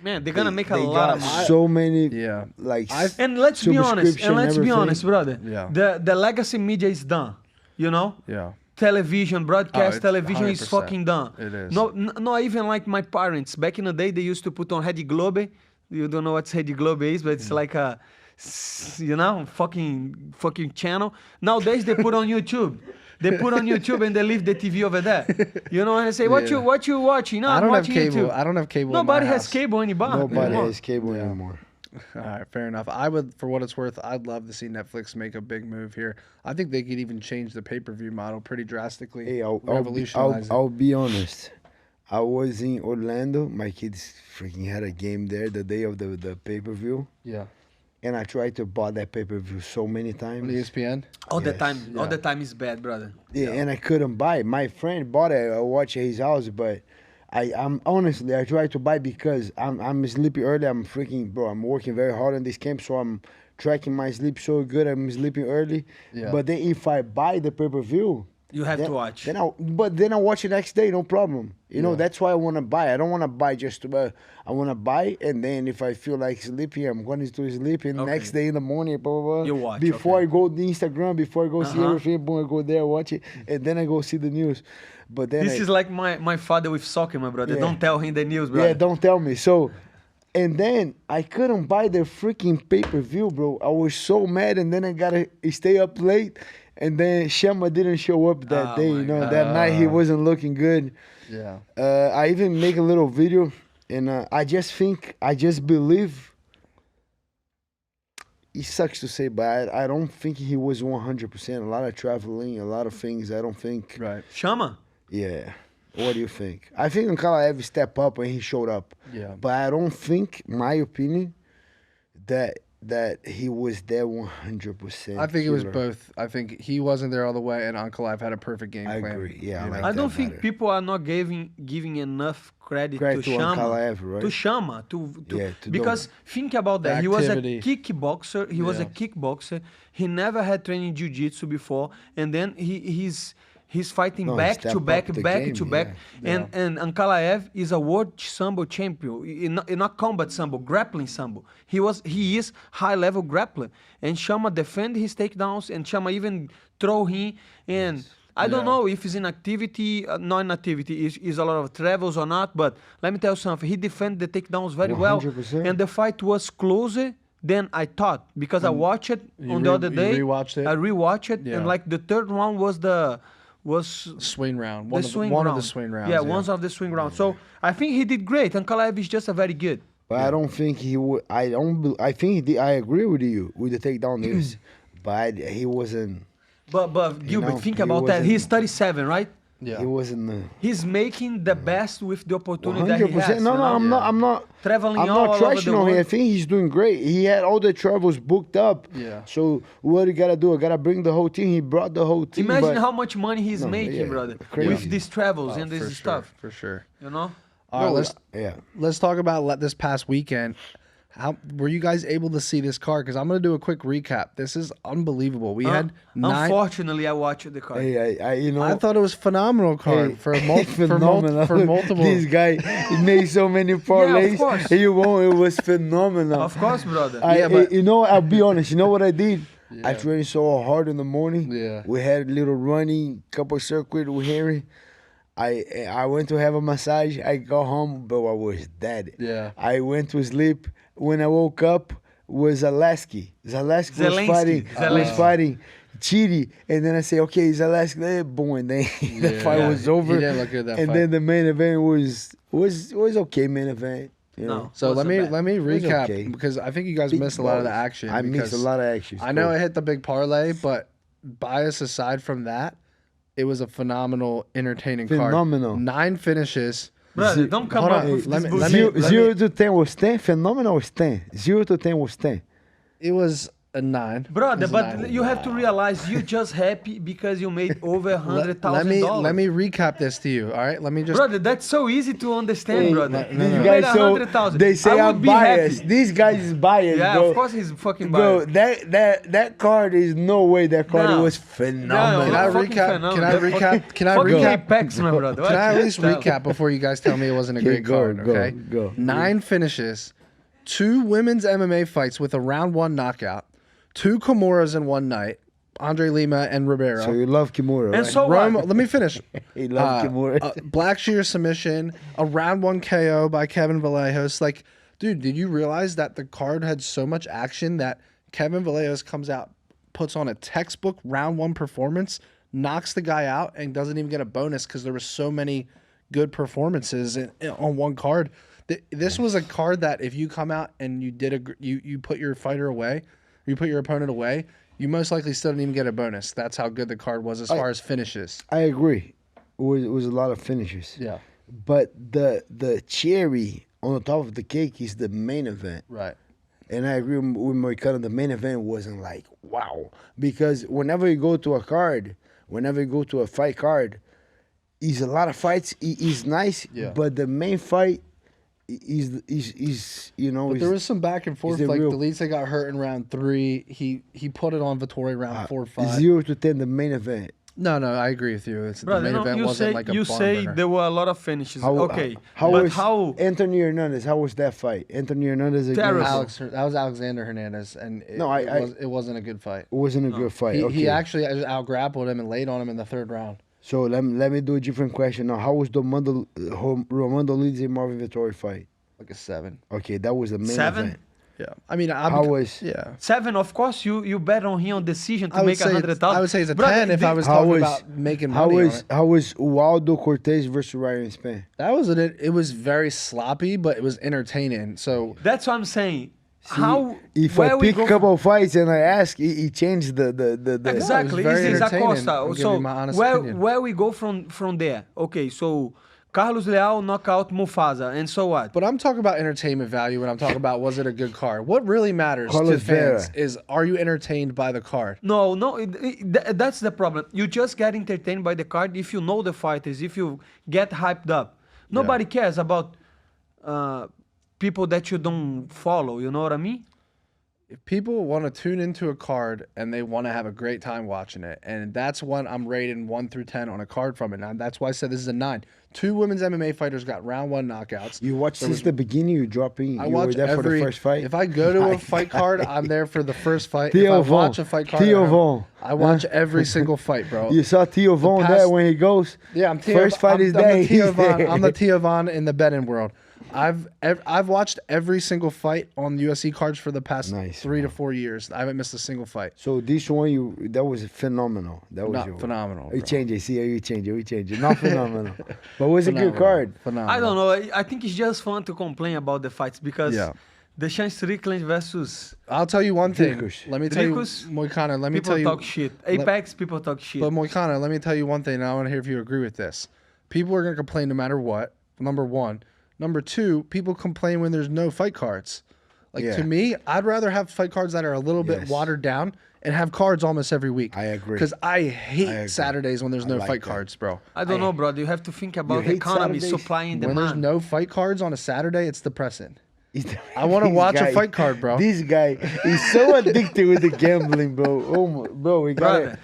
Man, they're gonna make a they lot got of money. so many Yeah. like And let's be honest, subscription, everything. brother. Yeah. The legacy media is done. You know? Yeah. Television, broadcast it's television is 100%. fucking done. It is. No, not even like my parents. Back in the day, they used to put on Rede Globe. You don't know what Rede Globe is, but it's like a you know, fucking channel. Nowadays they put on YouTube. They put on YouTube and they leave the TV over there. You know, and I say, what you watching? No, I'm watching YouTube. I don't have cable. Nobody in my has house. cable anymore. Nobody has cable anymore. All right, fair enough. I would, for what it's worth, I'd love to see Netflix make a big move here. I think they could even change the pay-per-view model pretty drastically. Hey, revolutionize it. I'll be honest. I was in Orlando. My kids freaking had a game there the day of the pay-per-view. Yeah. And I tried to buy that pay-per-view so many times. On ESPN? All the time is bad, brother. Yeah, and I couldn't buy it. My friend bought it. I watched at his house, but I'm honestly, I tried to buy because I'm sleeping early. I'm freaking, bro, I'm working very hard on this camp, so I'm tracking my sleep so good. I'm sleeping early. Yeah. But then if I buy the pay-per-view, you have to watch. Then I watch it next day, no problem. You know, that's why I want to buy. I don't want to buy just to I want to buy, and then if I feel like sleeping, I'm going to sleep. And next day in the morning, blah, blah, blah. You watch. Before I go to Instagram, before I go see everything, boom, I go there, watch it, and then I go see the news. But then this is like my father with soccer, my brother. Don't tell him the news, brother. Yeah, don't tell me. So, and then I couldn't buy the freaking pay-per-view, bro. I was so mad, and then I gotta stay up late. And then Shama didn't show up that day, you know. That night he wasn't looking good. Yeah. I even make a little video, and I just believe. It sucks to say, but I don't think he was 100%. A lot of traveling, a lot of things. I don't think. Right. Shama. Yeah. What do you think? I think Makhachev stepped up when he showed up. Yeah. But I don't think, my opinion, that he was there 100%. I think it was both. I think he wasn't there all the way, and Ankalaev had a perfect game plan. I agree. Yeah, I like I don't that think better. people are not giving enough credit to Shama. Ankalaev, right? To Shama, to because think about that. He was a activity. kickboxer. He was a kickboxer. He never had training jiu-jitsu before, and then he's fighting back to back. And Ankalaev is a world sambo champion, not combat sambo, grappling sambo. He is high level grappler, and Shama defend his takedowns, and Shama even throw him. And I don't know if he's in activity, not in activity, is a lot of travels or not. But let me tell you something. He defended the takedowns very 100%. Well, and the fight was closer than I thought, because I watched it on the other day. You rewatched it? I rewatched it, and like the third round was swing round. One of the swing rounds. Yeah, one of the swing rounds. So I think he did great. And Ankalaev is just a very good. But I don't think he would. I think I agree with you with the takedown news, but he wasn't. But Gilbert, think about that. He's 37, right? Yeah. He wasn't. He's making the best with the opportunity that he has. No, I'm not traveling. I'm not trashing on him. I think he's doing great. He had all the travels booked up. Yeah. So what you gotta do? I gotta bring the whole team. He brought the whole team. Imagine how much money he's making, brother, crazy. with these travels and this stuff. For sure. You know. All right, let's talk about this past weekend. How were you guys able to see this card? Because I'm going to do a quick recap. This is unbelievable. We had 9. Unfortunately, I watched the card. Hey, I thought it was a phenomenal card for multiple. This guy he made so many parlays. Of course. It was phenomenal. Of course, brother. You know, I'll be honest. You know what I did? I trained so hard in the morning. Yeah. We had a little running, couple circuit with Henry. I went to have a massage. I got home, but I was dead. Yeah. I went to sleep. When I woke up, was Zaleski. Zaleski was fighting Chidi. And then I say, okay, Zaleski, boom. And then the fight was over. He didn't look good that and fight. then the main event was okay, main event. You know? So let me recap because I think you guys missed a lot of the action. I missed a lot of action. I know I hit the big parlay, but bias aside from that, it was a phenomenal, entertaining card. 9 finishes. Brother, don't come up with this bullshit. 0 to 10 was 10. Phenomenal was 10. 0 to 10 was 10. It was a 9. Brother, but you have to realize you're just happy because you made over $100,000. Let me recap this to you, all right? Let me just... Brother, that's so easy to understand, brother. These guys, so they say I'm biased. These guys is biased, yeah, bro. Of course he's fucking biased. Bro, that card is no way. That card was phenomenal. Can I recap? Can I recap? Packs, my brother. Can I at least recap before you guys tell me it wasn't a great card, okay? Go. 9 finishes, 2 women's MMA fights with a round 1 knockout, 2 Kimuras in one night, Andre Lima and Ribeiro. So you love Kimura, right? And so let me finish. He loves Kimura. Black shear submission, a round 1 KO by Kevin Vallejos. Like, dude, did you realize that the card had so much action that Kevin Vallejos comes out, puts on a textbook round 1 performance, knocks the guy out, and doesn't even get a bonus because there were so many good performances on one card. This was a card that if you come out and you put your fighter away, you put your opponent away, you most likely still didn't even get a bonus. That's how good the card was as far as finishes. I agree. It was a lot of finishes. Yeah. But the cherry on the top of the cake is the main event. Right. And I agree with Moicano. The main event wasn't like, wow. Because whenever you go to a card, whenever you go to a fight card, is a lot of fights. Is nice, but the main fight is you know. But there was some back and forth. Like Delise got hurt in round 3. He put it on Vettori round 4, 5. 0-10 the main event. No, I agree with you. The main event wasn't like a You barn say burner. there were a lot of finishes. How Anthony Hernandez? How was that fight? Anthony Hernandez against that was Alexander Hernandez, and it wasn't a good fight. It wasn't a good fight. He actually out grappled him and laid on him in the 3rd round. So let me do a different question now. How was the Romando Lindsay Marvin Vettori fight? Like a 7. Okay, that was the main 7? event. Yeah, I mean, 7. Of course, you bet on him on decision to make 100,000. I would say it's a 10 if I was talking about making money. How was Waldo Cortez versus Ryan Spann? That was it was very sloppy, but it was entertaining. So that's what I'm saying. If I pick a couple of fights and I ask, he changed the exactly. It's Acosta. So where we go from there? Okay, so Carlos Leal knockout Mufasa, and so what? But I'm talking about entertainment value when I'm talking about was it a good card. What really matters Carlos to fans is are you entertained by the card? No, that's the problem. You just get entertained by the card if you know the fighters, if you get hyped up. Nobody cares about people that you don't follow, you know what I mean? If people want to tune into a card and they want to have a great time watching it, and that's when I'm rating 1 through 10 on a card from it. And that's why I said this is a 9. 2 women's MMA fighters got round 1 knockouts. You watched since the beginning, you dropping. I watch for the first fight. If I go to a fight card, I'm there for the first fight. If I watch a fight card, I watch every single fight, bro. You saw Theo Von there when he goes. Yeah, I'm first fight is there. I'm the Theo Von in the betting world. I've watched every single fight on UFC cards for the past 3 to 4 years. I haven't missed a single fight. So this one, that was phenomenal. That was phenomenal. You change it. See how you change it. Not phenomenal, but it was a good card. Phenomenal. I don't know. I think it's just fun to complain about the fights because the Sean Strickland versus. I'll tell you one thing. Let me tell you, Moicano. Let me tell you. People talk shit. Apex people talk shit. But Moicano, let me tell you one thing. And I want to hear if you agree with this. People are gonna complain no matter what. Number 1. Number 2, people complain when there's no fight cards. To me, I'd rather have fight cards that are a little bit watered down and have cards almost every week. I agree. Because I hate Saturdays when there's no fight cards, bro. I don't know, brother. You have to think about the economy, supply and demand. When there's no fight cards on a Saturday, it's depressing. I want to watch a fight card, bro. This guy is so addicted with the gambling, bro. Oh, bro, we gotta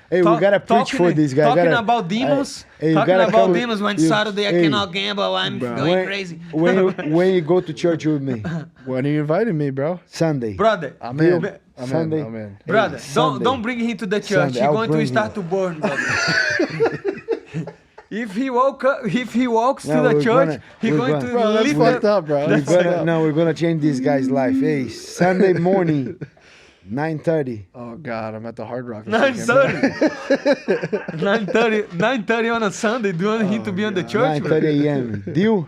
preach for this guy. Talking about demons. Talking about demons. When Saturday I cannot gamble, I'm going crazy. When you go to church with me? When are you inviting me, bro? Sunday. Brother, I'm in. Sunday. I'm in. Brother, don't bring him to the church. He's going to start to burn, brother. If he walks to the church, he's going to leave. That's fucked up, bro. We're gonna change this guy's life. Hey, Sunday morning, 9:30. Oh God, I'm at the Hard Rock. 9:30. 9:30 on a Sunday. Do you want him to be on the church? 9:30 a.m. Deal.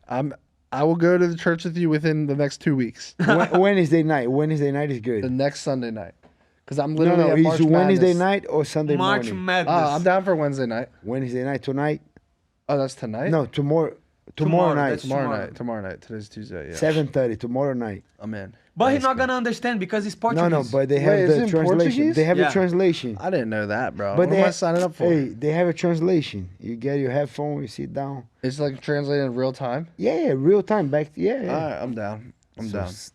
I will go to the church with you within the next 2 weeks. Wednesday night. Wednesday night is good. The next Sunday night. Because I'm literally at March Is Wednesday Madness. night or Sunday March morning? Madness. I'm down for Wednesday night. Wednesday night tonight? Oh, that's tonight? No, tomorrow night. Tomorrow night. Today's Tuesday, yeah. 7:30 tomorrow night. I'm in. But he's not going to understand because it's Portuguese. No, but they have the translation. Portuguese? They have a translation. I didn't know that, bro. But what am I signing up for? Hey, they have a translation. You get your headphone, you sit down. It's like translated in real time? Yeah, real time. All right, I'm down. Let's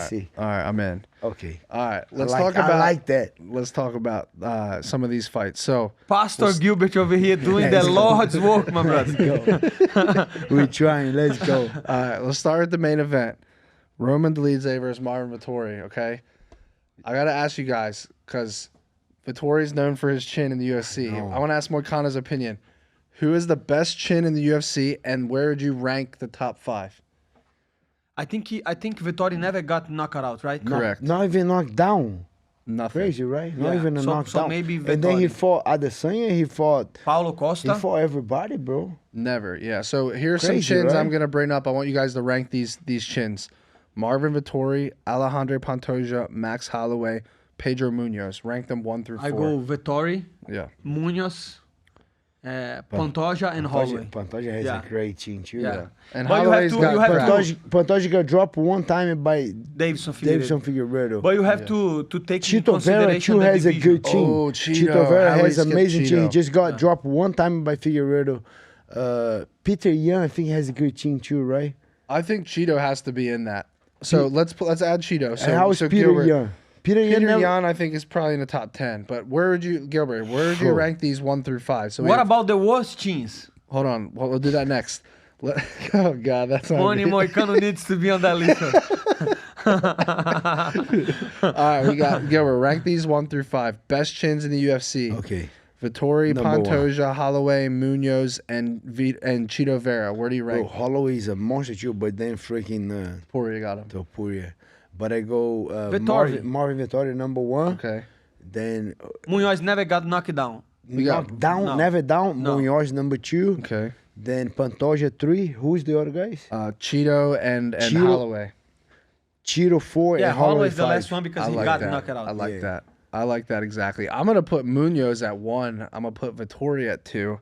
see. All right, I'm in. Okay. All right, I like that. Let's talk about some of these fights. So, Pastor Gilbert over here doing the Lord's work, my brother. We're trying. Let's go. All right, let's start with the main event. Roman Dolidze versus Marvin Vettori, okay? I got to ask you guys, because Vettori's known for his chin in the UFC. I want to ask Moicano's opinion. Who is the best chin in the UFC, and where would you rank the top 5? I think Vettori never got knocked out, right? Correct. Not even knocked down. Nothing. Crazy, right? Not Yeah. even a So knockdown. maybe And then he Vettori. fought Adesanya. He fought Costa. everybody, bro. Never. Yeah. So here's some Crazy, chins right? I'm gonna bring up. I want you guys to rank these chins: Marvin Vettori, Alejandro Pantoja, Max Holloway, Pedro Munoz. Rank them 1 through 4. I go Vettori, Yeah. Munoz, Pantoja, and Holloway. Pantoja has Yeah. a great chin too. Yeah. And But Holloway's got you have crap. to Pantoja got dropped one time by Davidson Davidson Figueiredo. Figueiredo. But you have to take in Chito Vera consideration too the has a division. good chin. Oh, Cheeto. Chito Vera How we has skipped amazing chin. He Cheeto. just got dropped one time by Figueiredo. Peter Yan, I think, has a good chin too, right? I think Cheeto has to be in that. So let's add Cheeto. So And how is so Peter Gilbert, Yan? Peter Yan Peter never- Yan, I think, is probably in the top 10. But where would you, Gilbert? Where would you Sure. rank these 1 through 5? So we What have- about the worst chins? Hold on. We'll do that next. Oh God, that's not Money good. Moicano needs to be on that list. All right, we got Gilbert. Rank these 1 through 5. Best chins in the UFC. Okay. Vittori, Number one. Pantoja, Holloway, Munoz, and Cheeto Vera. Where do you Bro, rank? Holloway is a monster too, but then freaking Poirier got him. Topuria. But I go Vettori. Marvin Vettori number 1. Okay. Then Munoz never got knocked down. We got knocked down, no. never down. No. Munoz number 2. okay. Then Pantoja 3. Who's the other guys? Cheeto and Cheeto. Holloway. Cheeto 4 Yeah, and Holloway Holloway's the 5. last one because I he like got that. knocked out. I like Yeah. that. I like that exactly. I'm gonna put Munoz at 1. I'm gonna put Vittori at 2,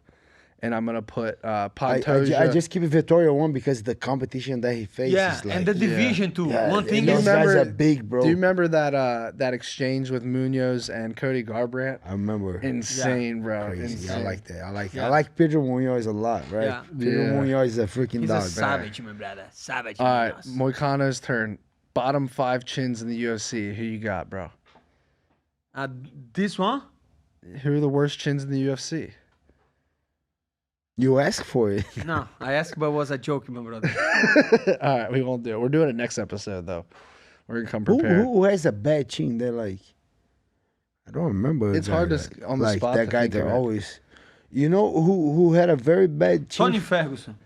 and I'm gonna put Pantoja. I just keep Vittoria 1 because the competition that he faces. Yeah, like, and the division too. yeah, One thing and those is, guys remember- are big, bro. Do you remember that exchange with Munoz and Cody Garbrandt? I remember. Insane, bro. Crazy. Insane. I like that. I like Yeah. I like Pedro Munoz a lot, right? Yeah. Pedro Yeah. Munoz is a freaking he's dog. a savage, my brother. Savage. All right, Munoz. Moicano's turn. Bottom 5 chins in the UFC. Who you got, bro? This one? Who are the worst chins in the UFC? You ask for it. No, I asked, but it was a joke, my brother. All right, we won't do it. We're doing it next episode, though. We're gonna come who, prepared. who has a bad chin? They're like, I don't remember. a It's guy hard to like- on the like spot that to guy think that of it. always. You know who had a very bad chin? Tony Ferguson.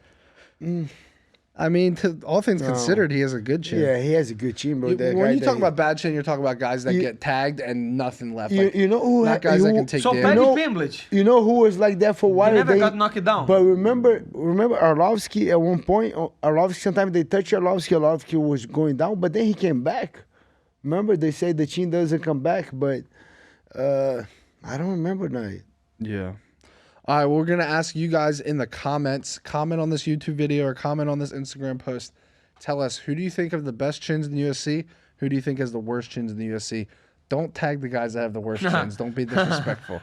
I mean, all things No. considered, he has a good chin. Yeah, he has a good chin, bro. You- That when guy you that talk he- about bad chin, you're talking about guys that You- get tagged and nothing left. you, Like, you know who not guys that who- can take So damage. Paddy know- Pimblett. You know who was like that for a He while? never They- got knocked down. But remember Arlovsky at one point. Arlovsky, sometimes they touch Arlovsky was going down, but then he came back. Remember they say the chin doesn't come back, but I don't remember now. Yeah. All right, we're gonna ask you guys in the comments. Comment on this YouTube video or comment on this Instagram post. Tell us, who do you think of the best chins in the UFC? Who do you think has the worst chins in the UFC? Don't tag the guys that have the worst chins. Don't be disrespectful.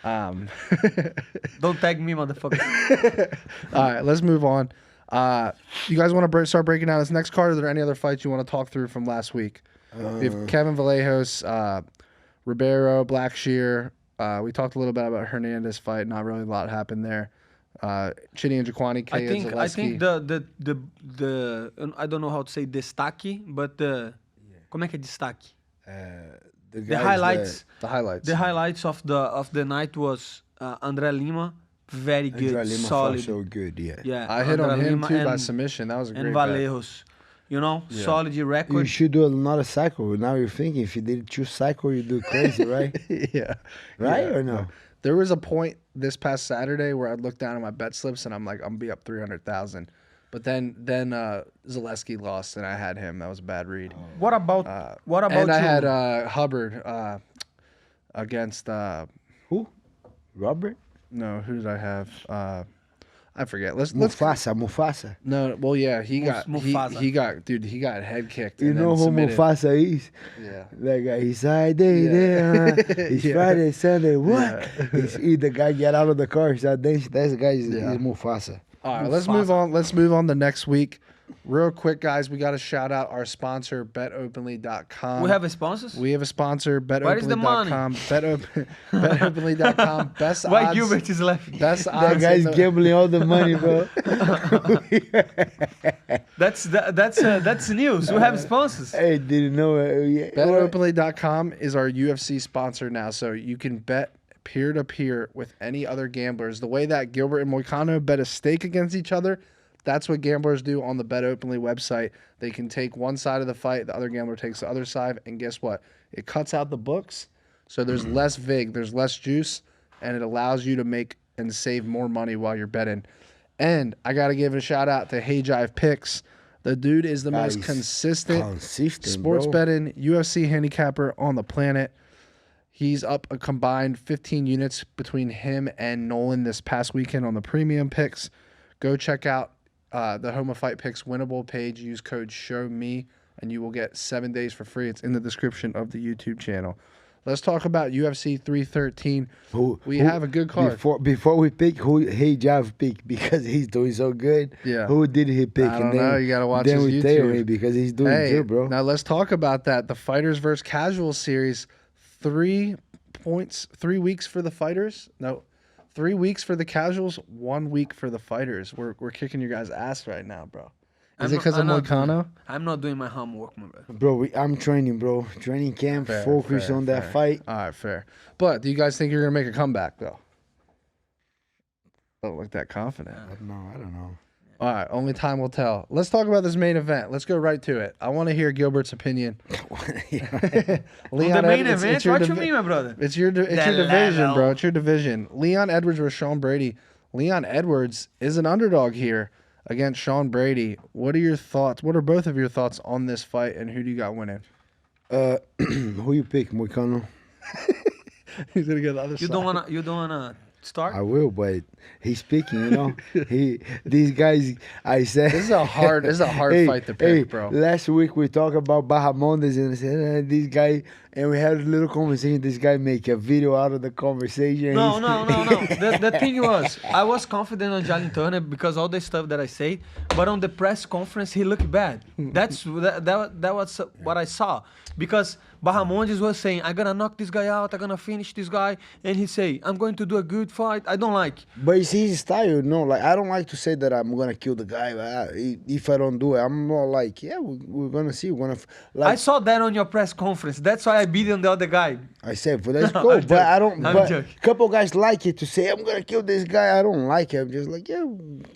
Don't tag me, motherfucker. All right, let's move on. You guys want to start breaking down this next card? Are there any other fights you want to talk through from last week? We have Kevin Vallejos, Ribeiro, Blackshear. We talked a little bit about Hernandez fight. Not really a lot happened there. Chidi and Jaquani, I think the I don't know how to say destaque, but como é que é destaque? The The guys highlights. the highlights. The highlights of the night was André Lima, very that, good, André Lima solid. fought so good, yeah. Yeah, I hit on André him Lima too by and, submission. That was a great and bet. Vallejos. You know, solid You record. should do another cycle. Now you're thinking if you did 2 cycles, you do crazy, right? Yeah. Right Yeah. or no? There was a point this past Saturday where I'd look down at my bet slips and I'm like, I'm gonna be up 300,000. But then Zaleski lost and I had him. That was a bad read. What about And I you? had Hubbard against Who? Robert? no, who did I have? I forget. Let's Mufasa. no. Well, yeah, he got Mufasa. he got head kicked. You and know then who submitted. Mufasa is? Yeah. That guy, he's there. It's Yeah. Friday, Sunday. What? Yeah. The guy get out of the car. He's that's the guy is Yeah. Mufasa. All right, let's move on. Let's move on to next week. Real quick, guys, we got to shout out our sponsor, betopenly.com. We have a sponsors? We have a sponsor, Where is the money? betopenly.com. Betopenly.com. Best Why odds. Gilbert is laughing? Best That odds. guy's in the- gambling all the money, bro. That's news. We have sponsors. I didn't know it. Yeah. BetOpenly.com is our UFC sponsor now, so you can bet peer-to-peer with any other gamblers. The way that Gilbert and Moicano bet a stake against each other, that's what gamblers do on the Bet Openly website. They can take one side of the fight, the other gambler takes the other side, and guess what? It cuts out the books, so there's less vig, there's less juice, and it allows you to make and save more money while you're betting. And I got to give a shout out to Hey Jive Picks. The dude is the most consistent sports betting UFC handicapper on the planet. He's up a combined 15 units between him and Nolan this past weekend on the premium picks. Go check out the Home of Fight Picks winnable page. Use code SHOWME, and you will get 7 days for free. It's in the description of the YouTube channel. Let's talk about UFC 313. We have a good card. Before we pick who Hey Jav pick because he's doing so good. Yeah. Who did he pick? I don't know. You got to watch then his we YouTube. tell me because he's doing good, bro. Now let's talk about that. The Fighters vs. Casual series. 3 weeks for the fighters. No, 3 weeks for the casuals. 1 week for the fighters. We're kicking your guys' ass right now, bro. Is it because of Moicano? I'm not doing my homework, my brother. Bro, I'm training, bro. Training camp, focus on that fight. All right, fair. But do you guys think you're going to make a comeback, though? Don't look that confident. No, I don't know. All right, only time will tell. Let's talk about this main event. Let's go right to it. I want to hear Gilbert's opinion. The main event? What you mean, my brother? It's your division, bro. It's your division. Leon Edwards versus Sean Brady. Leon Edwards is an underdog here against Sean Brady. What are your thoughts? What are both of your thoughts on this fight, and who do you got winning? Who you pick, Moicano? He's gonna get the other side. You don't wanna start? I will, but he's speaking. You know, these guys. I said this is a hard fight to pick, bro. Last week we talked about Bahamondes and I said this guy, and we had a little conversation. This guy make a video out of the conversation. No. The thing was, I was confident on Jalen Turner because all the stuff that I say, but on the press conference he looked bad. That was what I saw, because Bahamondes was saying, I'm gonna knock this guy out, I'm gonna finish this guy, and he say, I'm going to do a good fight. I don't like. But it's his style, no. Like I don't like to say that I'm gonna kill the guy if I don't do it. I'm more like, yeah, we're gonna see. I saw that on your press conference. That's why I beat on the other guy. I said, but let's go. But I don't. I'm joking. Couple guys like it to say I'm gonna kill this guy. I don't like it. I'm just like, yeah,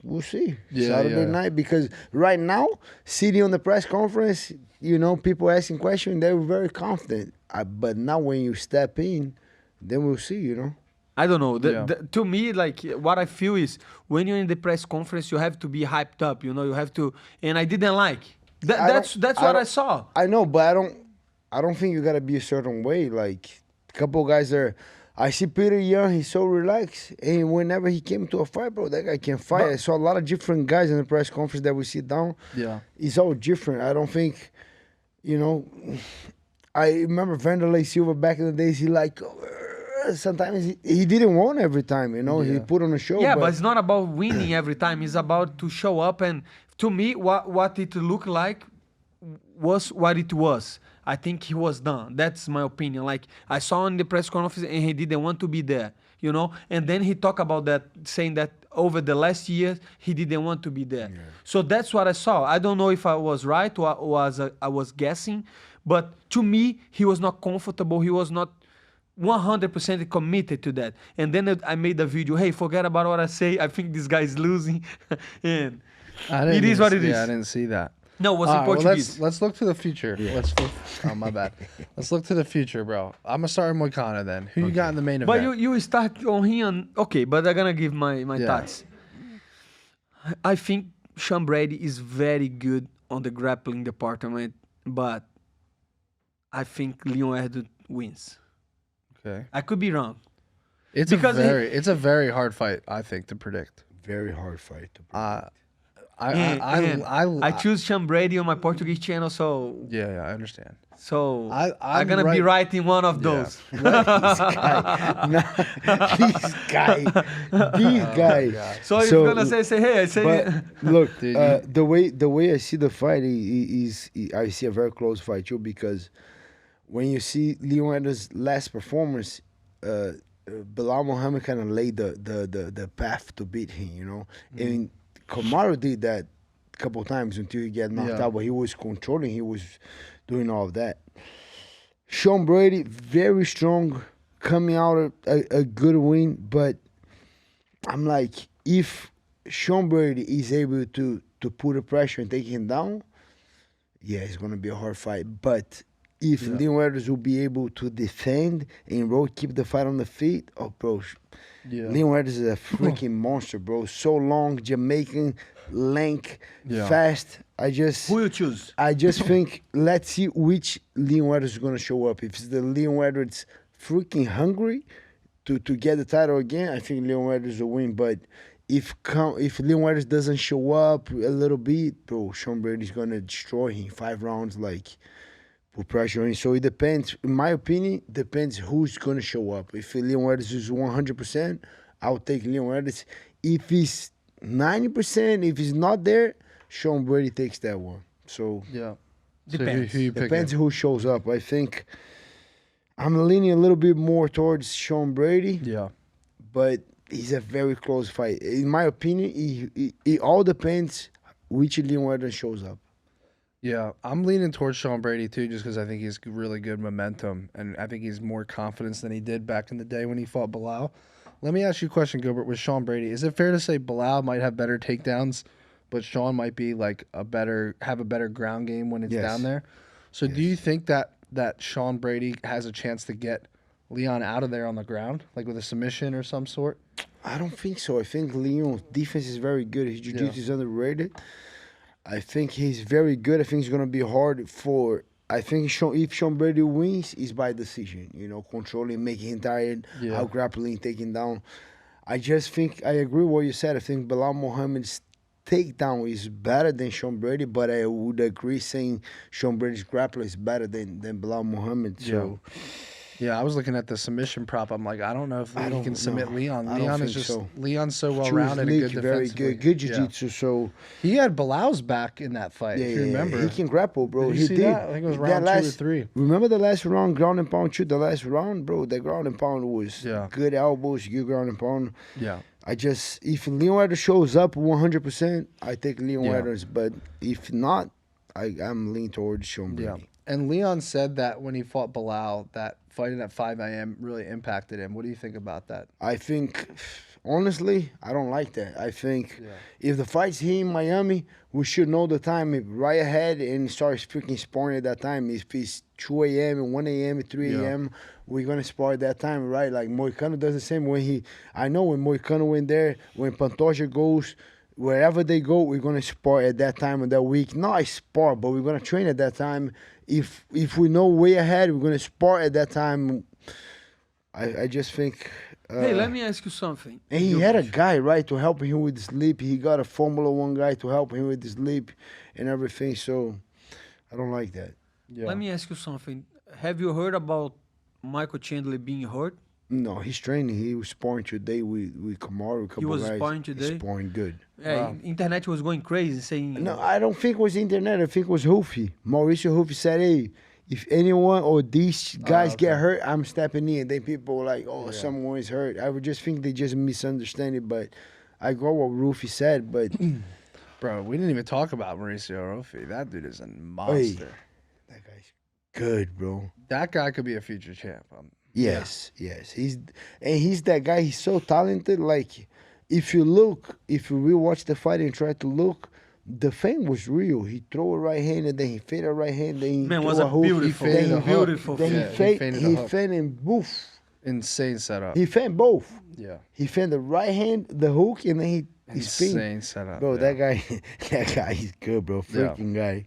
we'll see. Saturday night, because right now, sitting on the press conference, you know, people asking questions, they were very confident. But now when you step in, then we'll see. You know. I don't know. To me, like, what I feel is when you're in the press conference, you have to be hyped up. You know, you have to. And I didn't like. That's what I saw. I know, but I don't think you gotta be a certain way. Like a couple guys there, I see Peter Young. He's so relaxed, and whenever he came to a fight, bro, that guy can fight. I saw a lot of different guys in the press conference that we sit down. Yeah, it's all different. I don't think, you know. I remember Vanderlei Silva back in the days. He like. Sometimes he didn't win every time, you know. He put on a show. Yeah, but it's not about winning every time. It's about to show up. And to me, what it looked like was what it was. I think he was done. That's my opinion. Like I saw in the press conference, and he didn't want to be there, you know. And then he talked about that, saying that over the last year he didn't want to be there. Yeah. So that's what I saw. I don't know if I was right or I was guessing, but to me, he was not comfortable. He was not 100% committed to that. And then I made a video, hey, forget about what I say. I think this guy is losing. And it is what it is. Yeah, I didn't see that. No, it was in Portuguese. Well, let's look to the future. Yeah. Oh, my bad. Let's look to the future, bro. I'm going to start with Moicano then. Who you got in the main event? But you start on him. Okay, but I'm going to give my thoughts. I think Sean Brady is very good on the grappling department, but I think Leon Edwards wins. Okay. I could be wrong. It's a very hard fight, I think, to predict. Very hard fight to predict. I choose Sean Brady on my Portuguese channel, so yeah, I understand. So I'm gonna be right in one of those. This guy. So you're gonna say, hey, I say. But look, the way I see the fight is I see a very close fight too, because when you see Leon Edwards' last performance, Bilal Muhammad kind of laid the path to beat him, you know. And Kamaru did that a couple times until he got knocked out, but he was controlling, he was doing all of that. Sean Brady, very strong, coming out a good win, but I'm like, if Sean Brady is able to put the pressure and take him down, yeah, it's going to be a hard fight. But if Leon Edwards will be able to defend and roll, keep the fight on the feet, oh, bro. Leon Edwards is a freaking monster, bro. So long, Jamaican, lank, fast. Who you choose? I just think, let's see which Leon Edwards is going to show up. If it's the Leon Edwards freaking hungry to get the title again, I think Leon Edwards will win. But if Leon Edwards doesn't show up a little bit, bro, Sean Brady's going to destroy him 5 rounds, like, put pressure on him. So it depends, in my opinion, depends who's going to show up. If Leon Edwards is 100%, I'll take Leon Edwards. If he's 90%, if he's not there, Sean Brady takes that one. So Depends. So depends who shows up. I think I'm leaning a little bit more towards Sean Brady. Yeah. But he's a very close fight. In my opinion, it all depends which Leon Edwards shows up. Yeah, I'm leaning towards Sean Brady too, just because I think he's really good momentum, and I think he's more confidence than he did back in the day when he fought Bilal. Let me ask you a question, Gilbert. With Sean Brady, is it fair to say Bilal might have better takedowns, but Sean might be like have a better ground game when it's down there? So do you think that Sean Brady has a chance to get Leon out of there on the ground, like with a submission or some sort? I don't think so. I think Leon's defense is very good. His jiu-jitsu is underrated. I think he's very good. I think it's going to be hard for... I think if Sean Brady wins, it's by decision. You know, controlling, making him tired, out-grappling, taking down. I just think... I agree with what you said. I think Bilal Muhammad's takedown is better than Sean Brady, but I would agree saying Sean Brady's grappler is better than Bilal Muhammad. So... Yeah, I was looking at the submission prop. I'm like, I don't know if he can submit Leon. Leon's so well Choose rounded and good very defensively. good jiu-jitsu. So he had Bilal's back in that fight. If you remember, he can grapple, bro. Did you see that? I think it was round 2 or 3. Remember the last round, ground and pound? The last round, bro. The ground and pound was good elbows, good ground and pound. Yeah. If Leon Edwards shows up 100%, I take Leon Edwards. But if not, I'm leaning towards Sean Brady. Yeah. And Leon said that when he fought Bilal, that fighting at 5 a.m. really impacted him. What do you think about that? I think, honestly, I don't like that. I think if the fight's here in Miami, we should know the time right ahead and start freaking sparring at that time. If it's 2 a.m., 1 a.m., 3 a.m., we're going to spar at that time, right? Like Moicano does the same. I know when Moicano went there, when Pantoja goes, wherever they go, we're going to spar at that time of that week. Not I spar, but we're going to train at that time. If we know way ahead, we're going to spar at that time. I just think... hey, let me ask you something. And he had a guy, right, to help him with sleep. He got a Formula 1 guy to help him with sleep and everything. So I don't like that. Yeah. Let me ask you something. Have you heard about Michael Chandler being hurt? No, he's training. He was sparring today with Kamaru. He was sparring today? He's sparring good. Yeah, internet was going crazy saying... No, I don't think it was internet. I think it was Hoofy. Mauricio Hoofy said, hey, if anyone or these guys get hurt, I'm stepping in. Then people were like, someone is hurt. I would just think they just misunderstand it, but I go what Hoofy said, but... Bro, we didn't even talk about Mauricio Hoofy. That dude is a monster. Hey, that guy's good, bro. That guy could be a future champ. Yes. He's that guy. He's so talented. Like, if you rewatch the fight and try to look, the feint was real. He throw a right hand and then he fade a right hand. Then he was a beautiful, beautiful. Then he feint and boof. Insane setup. He feint both. Yeah. He feint the right hand, the hook, and then he spin. Insane setup. Bro, that guy is good, bro. Freaking guy.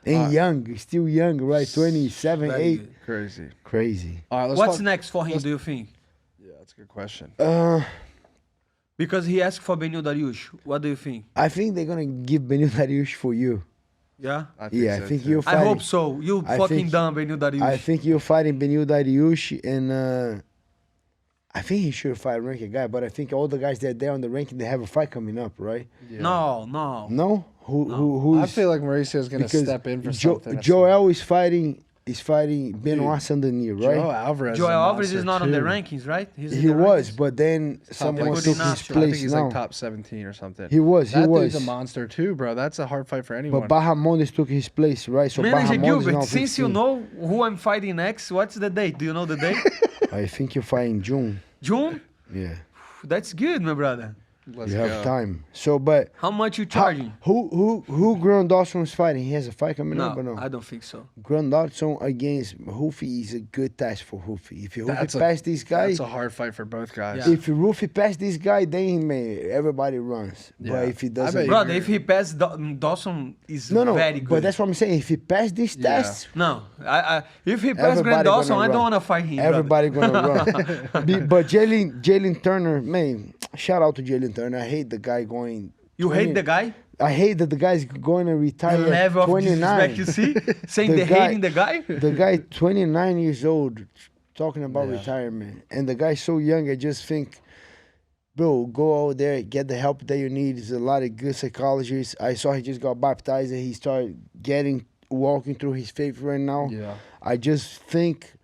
And young, still young, right? 27, 8. Crazy. All right, what's next for him, do you think? Yeah, that's a good question. Because he asked for Beneil Dariush. What do you think? I think they're going to give Beneil Dariush for you. Yeah? I think you're fighting. I hope so. You fucking done Beneil Dariush. I think you're fighting Beneil Dariush, and I think he should fight a ranked guy, but I think all the guys that are there on the ranking, they have a fight coming up, right? Yeah. No. No? Who's... I feel like Mauricio's going to step in for something. Joel is fighting Benoit Saint-Denis, right? Joel Alvarez is not on the rankings, right? He was, but then someone took his place. I think he's like top 17 or something. That dude's a monster too, bro. That's a hard fight for anyone. But Bahamondes took his place, right? So Manager Gilbert, since you know who I'm fighting next, what's the date? Do you know the date? I think you're fighting June. June? Yeah. That's good, my brother. Let's you go. have time. So, but How much you charging? who Grand Dawson is fighting? He has a fight coming up or no? I don't think so. Grand Dawson against Hoofy is a good test for Hoofy. If That's Hoofy pass this guy, That's a hard fight for both guys. Yeah. if Hoofy pass this guy, then everybody runs. Yeah. But if he I bet doesn't, you- Brother, if he pass Dawson is no, very good. but that's what I'm saying. If he pass this Yeah. test, No, if he pass Everybody Grand Dawson, gonna I don't run. want to fight him. everybody gonna run. But Jalen Turner, man, shout out to Jalen Turner. I hate the guy going. You hate the guy? I hate that the guy's going to The retire level at of 29. disrespect you see? Saying The they're guy- hating the guy? The guy 29 years old talking about retirement. And the guy's so young, I just think, bro, go out there, get the help that you need. There's a lot of good psychologists. I saw he just got baptized and he started walking through his faith right now. Yeah. I just think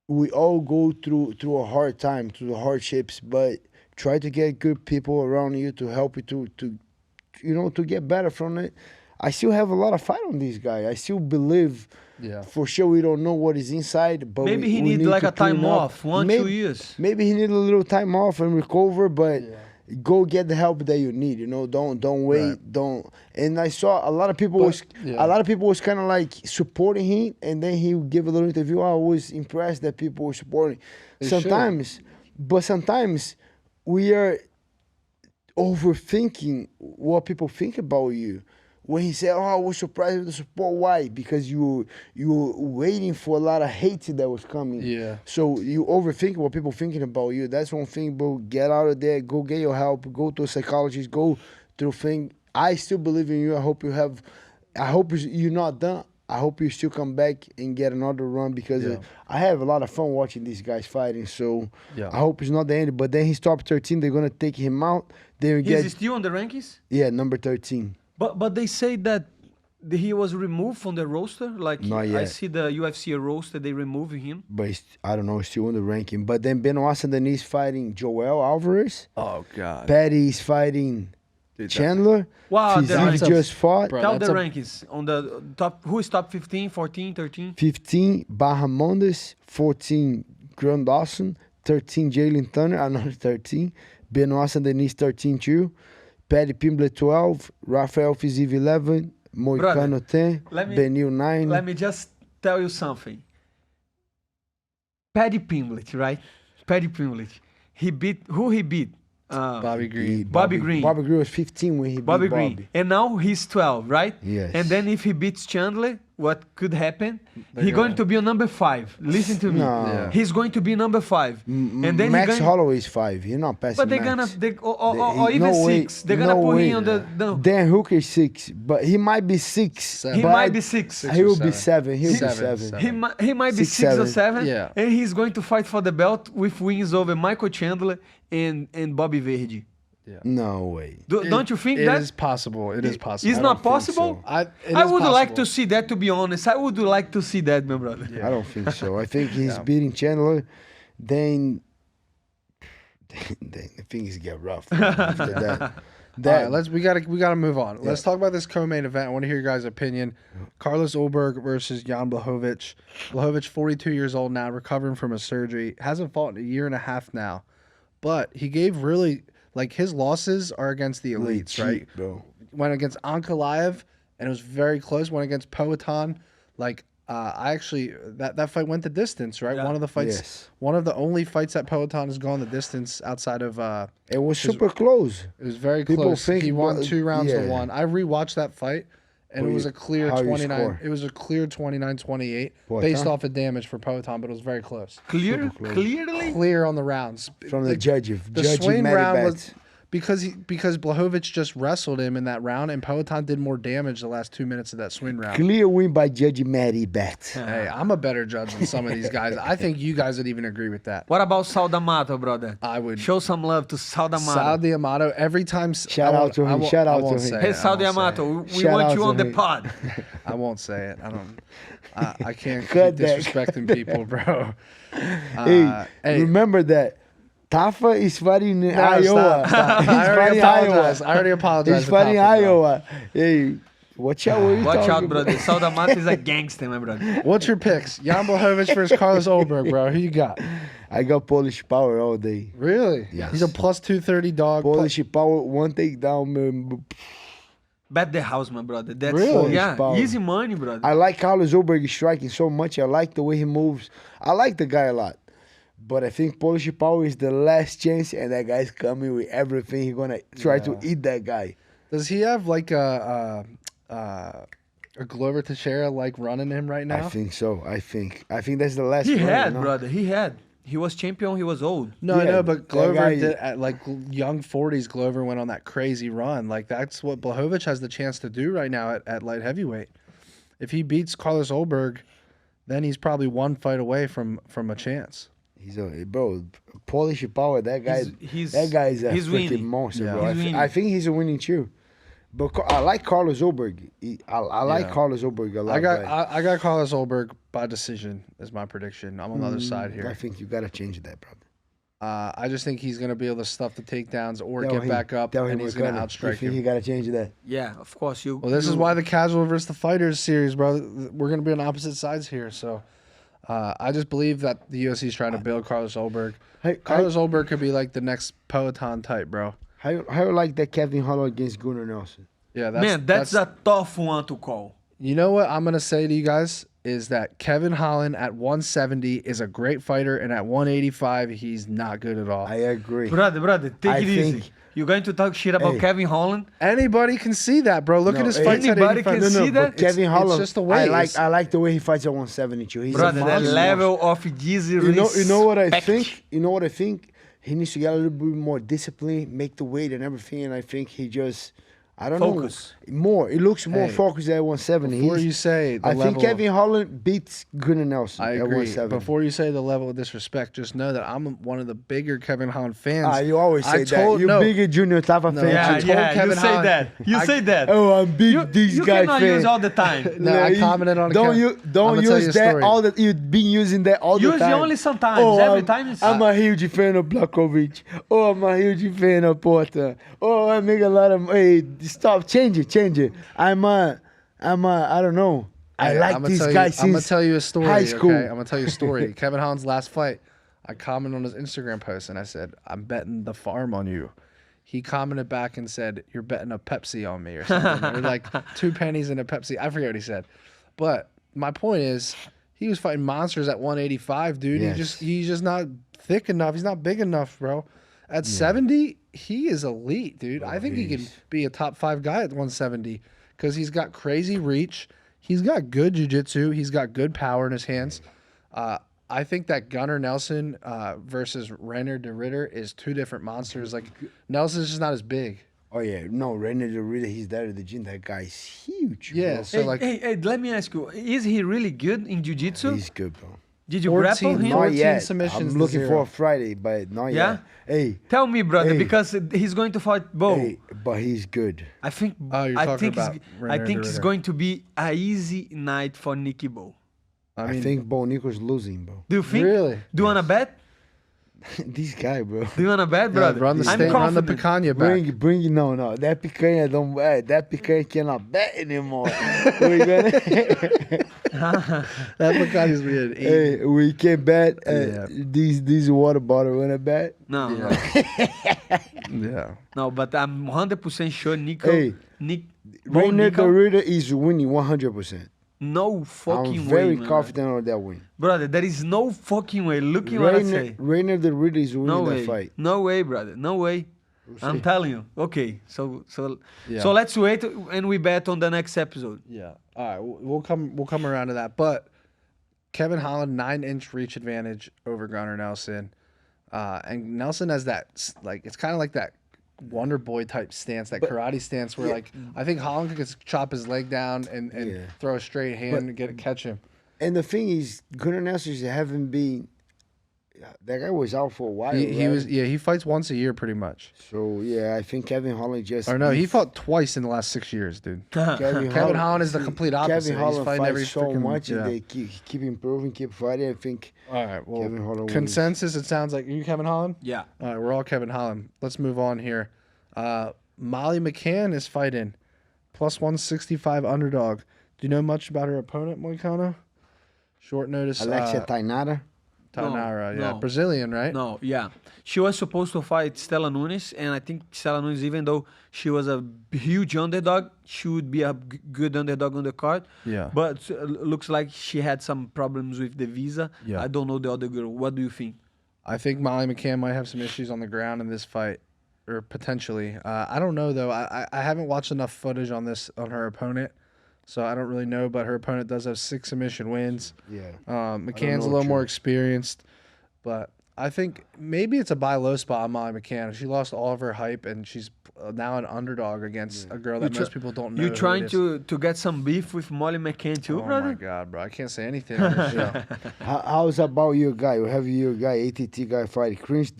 we all go through a hard time, through the hardships, but try to get good people around you to help you to get better from it. I still have a lot of fight on this guy. I still believe for sure we don't know what is inside, but Maybe we he need need like to a time clean up. off, 1-2 years. Maybe he need a little time off and recover, but go get the help that you need. Don't wait. Right. Don't. And I saw a lot of people was kind of like supporting him, and then he would give a little interview. I was impressed that people were supporting. Sometimes we are overthinking what people think about you. When he said, I was surprised with the support. Why? Because you were waiting for a lot of hate that was coming. Yeah. So you overthink what people thinking about you. That's one thing, bro. Get out of there. Go get your help. Go to a psychologist. Go through thing. I still believe in you. I hope you're not done. I hope you still come back and get another run because I have a lot of fun watching these guys fighting. So I hope it's not the end. But then he's top 13. They're going to take him out. He's still on the rankings? Yeah, number 13. But they say that he was removed from the roster. Like Not yet. I see the UFC roster, they removing him. But I don't know, still in the ranking. But then Benoit Saint-Denis fighting Joel Alvarez. Oh God. Patty is fighting Chandler. Wow, the Physique rankings. just fought. Bro, Tell the that's a- rankings on the top. Who is top 15, 14, 13? 15, Bahamondes. 14, Grand Dawson. 13, Jalen Turner. Another 13. Benoit Saint-Denis, 13 too. Paddy Pimblett, 12. Rafael Fiziev, 11. Moicano, 10. Benil, 9. Let me just tell you something. Paddy Pimblett, right? Paddy Pimblett. He beat, who he beat? Bobby Green. Bobby Green. Bobby Green was 15 when he beat Bobby Bobby. Green. And now he's 12, right? Yes. And then if he beats Chandler, what could happen? He's going to be on number 5. Listen to me. No. Yeah. He's going to be number 5. And then Max he going, Holloway is 5. He's not passing but they're Max. gonna, or even No way. 6. They're gonna No put way. him on the. No. Dan Hooker is 6, but he might be 6. Seven. He but might be 6. He will be seven. 7. He'll be Seven. 7. He might be 6, 6 or 7. Yeah. And he's going to fight for the belt with wins over Michael Chandler and Bobby Verdi. No way. Don't you think It that? is possible. It is possible. It's not possible? so. I would like to see that, to be honest. I would like to see that, my brother. I don't think so. I think he's beating Chandler. Then things get rough after that. All right, we gotta move on. Let's talk about this co-main event. I want to hear your guys' opinion. Carlos Ulberg versus Jan Blachowicz. Blachowicz, 42 years old now, recovering from a surgery. Hasn't fought in a year and a half now, but he gave really his losses are against the elites, right? Bro. Went against Ankalaev, and it was very close. Went against Poatan. I actually that fight went the distance, right? Yeah. One of the fights, Yes. one of the only fights that Poatan has gone the distance outside of. It was super close. It was very People close. think He won 2 rounds to yeah. 1. I rewatched that fight, and it was a clear how you 29. score? It was a clear 29-28 What, based huh? off of damage for Poatan, but it was very close. Clearly? Clear on the rounds From the judges. The Judge swing Matty round Betts. was because Blachowicz just wrestled him in that round, and Poatan did more damage the last 2 minutes of that swing round. Clear win by Judge Matty Betts. Hey, I'm a better judge than some of these guys. I think you guys would even agree with that. What about Sal D'Amato, brother? I would. Show some love to Sal D'Amato. Sal D'Amato, every time. Shout out to him. Shout out to him. Hey, Sal D'Amato, we Shout want out you to on the him. pod. I won't say it. I don't. I can't keep Cut that. disrespecting people, bro. Hey, remember that. Tafa is fighting in Iowa. Stop. He's I already fighting apologize. Iowa. I already apologize. He's to fighting Tafa, bro. Iowa. Hey, watch out what you Watch talking out, about. brother. Sal D'Amato is a gangster, my brother. What's your picks? Jan Blachowicz versus Carlos Ulberg, bro. Who you got? I got Polish power all day. Really? Yes. He's a plus 230 dog. Polish power, one takedown, man. Bet the house, my brother. That's Really? Yeah, Power. easy money, brother. I like Carlos Ulberg striking so much. I like the way he moves. I like the guy a lot. But I think Polish power is the last chance, and that guy's coming with everything. He's gonna try to eat that guy. Does he have like a Glover Teixeira like running him right now? I think so. I think that's the last. He one, had, you know? brother. He had. He was champion. He was old. No, I Yeah, know, but that Glover guy- did, at like young 40s. Glover went on that crazy run. Like that's what Blachowicz has the chance to do right now at light heavyweight. If he beats Carlos Ulberg, then he's probably one fight away from a chance. He's a bro. Polish power. That guy. That guy is a he's freaking winning. monster, Yeah. bro. He's winning. I think he's a winning too. But I like Carlos Ulberg. I like Yeah. Carlos Ulberg a lot. I got Carlos Ulberg by decision is my prediction. I'm on the other side I here. think you gotta change that, brother. I just think he's gonna be able to stuff the takedowns or Tell get him- back up, tell and him he's we're gonna gonna. outstrike You think him. you gotta change that? Yeah, of course. Well, this is why the casual versus the fighters series, bro. We're gonna be on opposite sides here. So, I just believe that the UFC is trying to build Carlos Ulberg. Hey, Carlos Ulberg could be like the next Poatan type, bro. How you like that Kevin Holland against Gunnar Nelson? Yeah, that's a tough one to call. You know what I'm gonna say to you guys is that Kevin Holland at 170 is a great fighter, and at 185 he's not good at all. I agree. Brother, take I it easy. think- You're going to talk shit about Hey. Kevin Holland? Anybody can see that, bro. Look No, at his hey, fights at anybody 85. can see that? But Kevin Holland, it's just the way. I like the way he fights at 172. He's Brother, a that monster. level of disrespect. You know what I think? You know what I think? He needs to get a little bit more discipline, make the weight and everything. And I think he just, I don't Focus. know, more. It looks more Hey, focused at 170. Before He's- you say the I level, think Kevin Holland beats Gunnar Nelson I at agree. 170. Before you say the level of disrespect, just know that I'm one of the bigger Kevin Holland fans. You always say that. You bigger Junior Tava fan. Yeah, told yeah, Kevin you say Holland- that. You say that. Oh, I'm big this you guy cannot fan. use all the time. No, I commented on it. Don't I'ma tell you use a that story. all that you've been using that all the Use time. it only sometimes. Every time it's- I'm a huge fan of Blachowicz. Oh, I'm a huge fan of Porter. Oh, I make a lot of. Hey, stop, change it. I don't know. I like this guy I'm gonna since tell you a story. high school. Okay? I'm gonna tell you a story. Kevin Holland's last fight, I commented on his Instagram post and I said, "I'm betting the farm on you." He commented back and said, "You're betting a Pepsi on me or something." Or like 2 pennies and a Pepsi. I forget what he said. But my point is, he was fighting monsters at 185, dude. Yes. He's just not thick enough. He's not big enough, bro. At 70, he is elite, dude. I think he can be a top 5 guy at 170 because he's got crazy reach. He's got good jiu-jitsu. He's got good power in his hands. I think that Gunnar Nelson versus Reiner de Ridder is 2 different monsters. Like, Nelson's just not as big. Oh yeah, no, Reiner de Ridder, he's there at the gym. That guy's huge. Yeah, bro. so Hey, like hey, let me ask you: is he really good in jiu-jitsu? He's good, bro. Did you 14 grapple him? Not 14 yet. submissions I'm to looking 0. for a Friday, but not Yeah? yet. Hey, Tell me, brother, Hey. because he's going to fight Bo. hey, but he's good. I think. Oh, you're I talking think about it's, Reiner I de think it's Ridder. going to be a easy night for Nicky Bo. I I mean, think Bo Nichols losing, bro. Do you think? Really? Do you wanna bet? This guy, bro. Do you wanna bet, yeah, brother? run the I'm state, run the confident. picanha back. Bring no. That picanha don't. That picanha cannot bet anymore. We gonna. That picanha's weird. Hey, we can bet. Yeah. These water bottle wanna bet. No, Yeah. no, but I'm 100% sure Nico. Hey, Bo Reiner Nico, de Ridder is winning 100%. no fucking I'm way, very man. confident on that win. Brother, there is no fucking way. Look at what I say. Reiner de Ridder is winning No that way. fight. No way, brother. No way. I'm see. telling you. Okay, so Yeah. so let's wait and we bet on the next episode. Yeah. All right. We'll come around to that. But Kevin Holland 9-inch reach advantage over Gunnar Nelson, and Nelson has that it's kind of like that Wonder Boy type stance, that karate stance where I think Holland could just chop his leg down and Yeah. throw a straight hand and catch him. And the thing is, Gunnar Nelson haven't been. That guy was out for a while. He right? was he fights once a year pretty much. So yeah, I think Kevin Holland just. Or no, he fought twice in the last 6 years, dude. Kevin Holland is the complete opposite. Kevin Holland He's fighting fights every so freaking- much, yeah. and they keep improving, keep fighting. I think. All right. Well, Kevin Holland wins. consensus. It sounds like you Kevin Holland. Yeah. All right, we're all Kevin Holland. Let's move on here. Molly McCann is fighting plus 165 underdog. Do you know much about her opponent, Moicano? Short notice. Alexia Tainada. Tainara, yeah. no. Brazilian, right? No, yeah. She was supposed to fight Stella Nunes, and I think Stella Nunes, even though she was a huge underdog, she would be a good underdog on the card. Yeah. But looks like she had some problems with the visa. Yeah. I don't know the other girl. What do you think? I think Molly McCann might have some issues on the ground in this fight, or potentially. I don't know though. I haven't watched enough footage on her opponent, so I don't really know. But her opponent does have 6 submission wins. Yeah. McCann's a little more experienced, but I think maybe it's a buy low spot on Molly McCann. She lost all of her hype, and she's now an underdog against a girl that most people don't know. You who trying it is. to get some beef with Molly McCann too, Oh brother? my god, bro! I can't say anything on this show. How's about your guy? You have your guy, ATT guy fighting Chris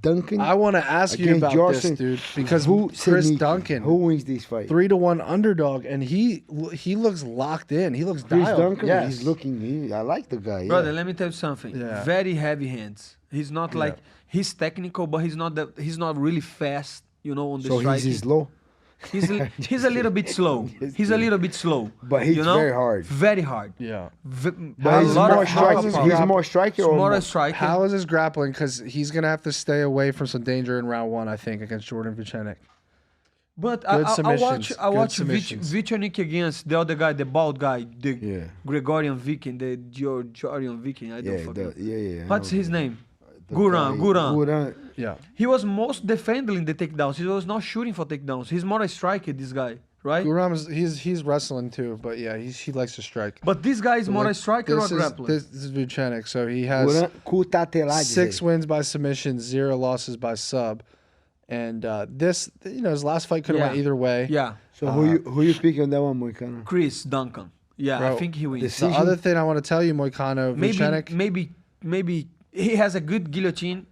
Duncan? I want to ask you against about this, Jorson. dude, because Who Chris said Duncan, who wins this fight? 3-1 underdog, and he looks locked in. He looks Chris dialed. Duncan. Yes. He's looking. I like the guy. Brother, Yeah. let me tell you something. Yeah. Very heavy hands. He's not like he's technical, but he's not really fast. On the So striking. he's slow. He's a little bit slow. He's a little bit slow. But he's very hard. Very hard. Yeah. But he's more striker. He's more striker or More more? a striker. How is his grappling? Because he's gonna have to stay away from some danger in round 1, I think, against Jordan Vucenic. But Good I submissions, watch good submissions. Vucenic against the other guy, the bald guy, the Yeah. Gregorian Viking, the Georgian Viking. I don't Yeah, forget. yeah. I What's know his that. name? The Guran. guy- Guran. Guran. Yeah. He was most defending the takedowns. He was not shooting for takedowns. He's more a striker, this guy, right? Guram he's wrestling too, but yeah, he likes to strike. But this guy is more a striker or This grappler. This is Vucenic, so he has Guran Kutateladze. 6 wins by submission, 0 losses by sub, and this his last fight could have went either way. Yeah. So who you pick on that one, Moicano? Chris Duncan. Yeah, Bro, I think he wins. The other thing I want to tell you, Moicano, Vucenic, Maybe he has a good guillotine,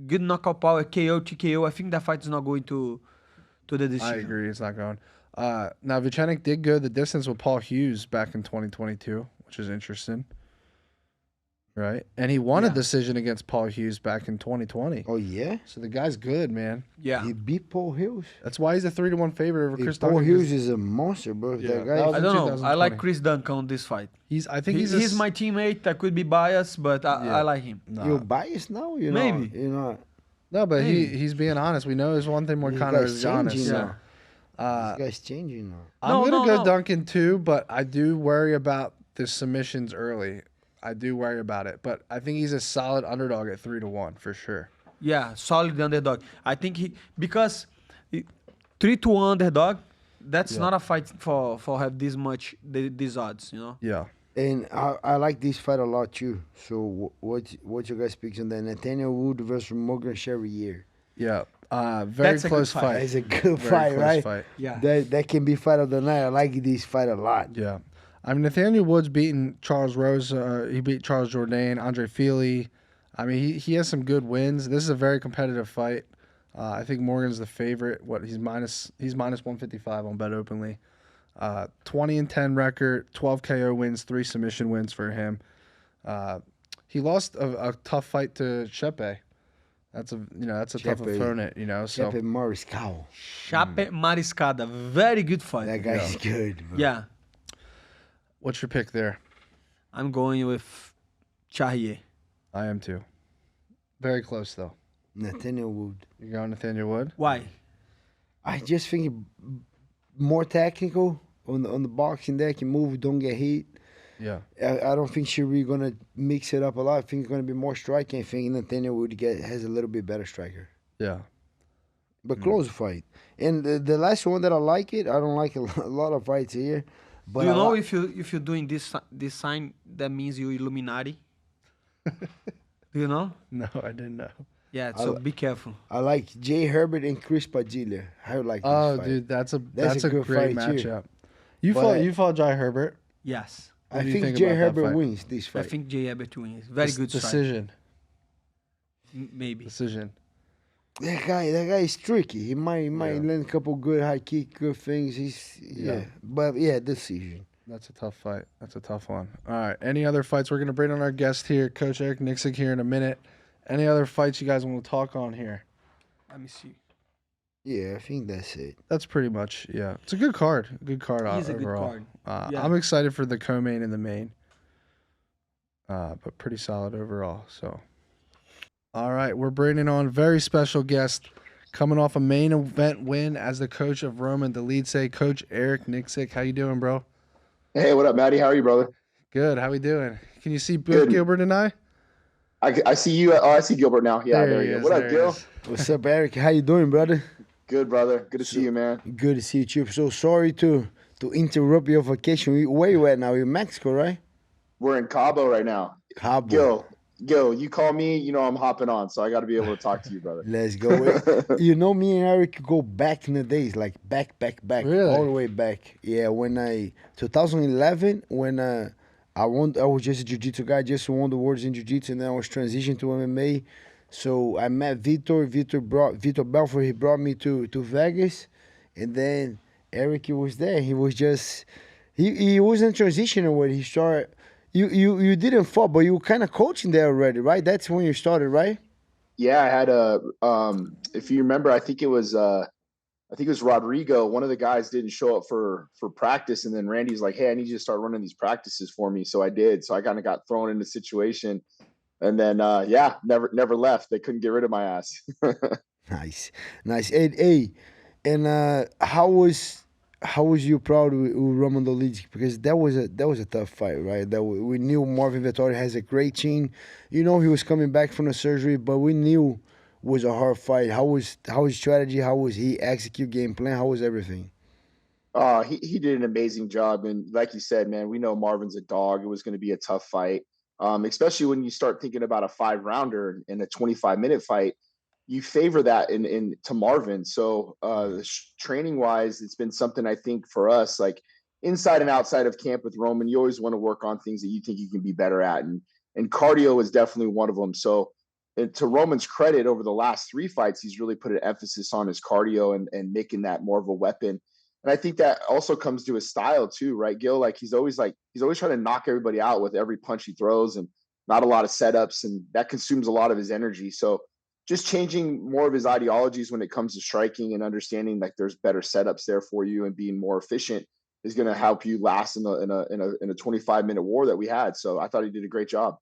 good knockout power, KO, TKO. I think that fight is not going to the decision. I agree, it's not going. Now Vucenic did go the distance with Paul Hughes back in 2022, which is interesting. Right? And he won a decision against Paul Hughes back in 2020. Oh yeah. So the guy's good, man. Yeah. He beat Paul Hughes. That's why he's a 3-1 favorite over Chris Paul Duncan. Hughes is a monster, bro. Yeah, That guy. that was I in don't know. I 2020. like Chris Duncan on this fight. I think he's He's my teammate. I could be biased, but I like him. You're biased now, you know. Maybe. You know. No, but he's being honest. We know there's one thing Moicano guy's is honest. changing So. now. This guy's changing now. I'm gonna no, go no. Duncan too, but I do worry about the submissions early. I do worry about it, but I think he's a solid underdog at 3-1 for sure. Yeah, solid underdog. I think because 3-1 underdog, that's not a fight for have this much these odds, Yeah. And I like this fight a lot too. So what you guys picks on that? Nathaniel Wood versus Morgan Charrier. Yeah. Very That's a close good fight. fight. It's a good Very fight, close right? fight. Yeah. That can be fight of the night. I like this fight a lot. Yeah. I mean, Nathaniel Wood's beaten Charles Rose. He beat Charles Jourdain, Andre Feely. I mean, he has some good wins. This is a very competitive fight. I think Morgan's the favorite. He's minus 155 on Bet Openly. 20-10 record, 12 KO wins, 3 submission wins for him. He lost a tough fight to Chepe. That's a tough opponent. So Chepe Mariscal. Chape Mariscada. Very good fight. That guy's good, bro. Yeah. what's your pick there? I'm going with Charrier. I am too. Very close though. Nathaniel Wood. You're going Nathaniel Wood? Why? I just think more technical on the boxing deck. Can move, don't get hit. Yeah. I don't think she's really gonna mix it up a lot. I think it's gonna be more striking. I think Nathaniel Wood has a little bit better striker. Yeah. But close fight. And the last one that I like it, I don't like a lot of fights here. But Do you I know li- if you're doing this sign, that means you Illuminati? Do you know? No, I didn't know. Yeah, so be careful. I like Jay Herbert and Chris Padilla. I like this Oh, fight. dude, that's a good great fight, too. matchup. But- You fought Jai Herbert. Yes. What I do you think think Jay about that Herbert fight? wins this I fight. think Jay Herbert wins. Very good strike. Decision. Maybe. Decision. That guy is tricky. He might land a couple good high kick, good things. But decision. That's a tough fight. That's a tough one. All right. Any other fights? We're going to bring on our guest here, Coach Erick Nicksick, here in a minute. Any other fights you guys want to talk on here? Let me see. Yeah, I think that's it. That's pretty much, yeah. It's a good card. Good card He's a good overall. card. Yeah. I'm excited for the co-main and the main. but pretty solid overall. So, all right, we're bringing on a very special guest coming off a main event win as the coach of Roman Dolidze, Coach Erick Nicksick. How you doing, bro? Hey, what up, Matty? How are you, brother? Good. How we doing? Can you see both Good. Gilbert and I? I see you. Oh, I see Gilbert now. Yeah, there you go. What up, Gil? What's up, Erick? How you doing, brother? Good, brother. Good to see you, man. Good to see you, too. So sorry to interrupt your vacation. Where you at now? You're in Mexico, right? We're in Cabo right now. Cabo. Gil, you call me, you know I'm hopping on, so I got to be able to talk to you, brother. Let's go. You know, me and Erick go back in the days, like back, really? all the way back. Yeah, 2011, when I was just a jiu-jitsu guy, just won the worlds in jiu-jitsu, and then I was transitioning to MMA. So I met Vitor Belfort. He brought me to Vegas, and then Erick was there. He was just he wasn't transitioning when he started. You didn't fall, but you were kind of coaching there already, right? That's when you started, right? Yeah, I had if you remember, I think it was Rodrigo. One of the guys didn't show up for practice, and then Randy's like, "Hey, I need you to start running these practices for me." So I did. So I kind of got thrown in the situation, and then never left. They couldn't get rid of my ass. Nice. Hey, and how was you proud with Roman Dolidze? Because that was a tough fight, right? We knew Marvin Vettori has a great chin. You know, he was coming back from the surgery, but we knew it was a hard fight. How was his strategy? How was he execute game plan? How was everything? He did an amazing job, and like you said, man, we know Marvin's a dog. It was going to be a tough fight, especially when you start thinking about a 5-rounder in a 25-minute fight. You favor that to Marvin. So training wise, it's been something I think for us, like inside and outside of camp with Roman, you always want to work on things that you think you can be better at. And cardio is definitely one of them. So to Roman's credit, over the last 3 fights, he's really put an emphasis on his cardio and making that more of a weapon. And I think that also comes to his style too, right, Gil? He's always trying to knock everybody out with every punch he throws, and not a lot of setups, and that consumes a lot of his energy. So just changing more of his ideologies when it comes to striking and understanding like there's better setups there for you and being more efficient is going to help you last in a 25-minute war that we had. So I thought he did a great job.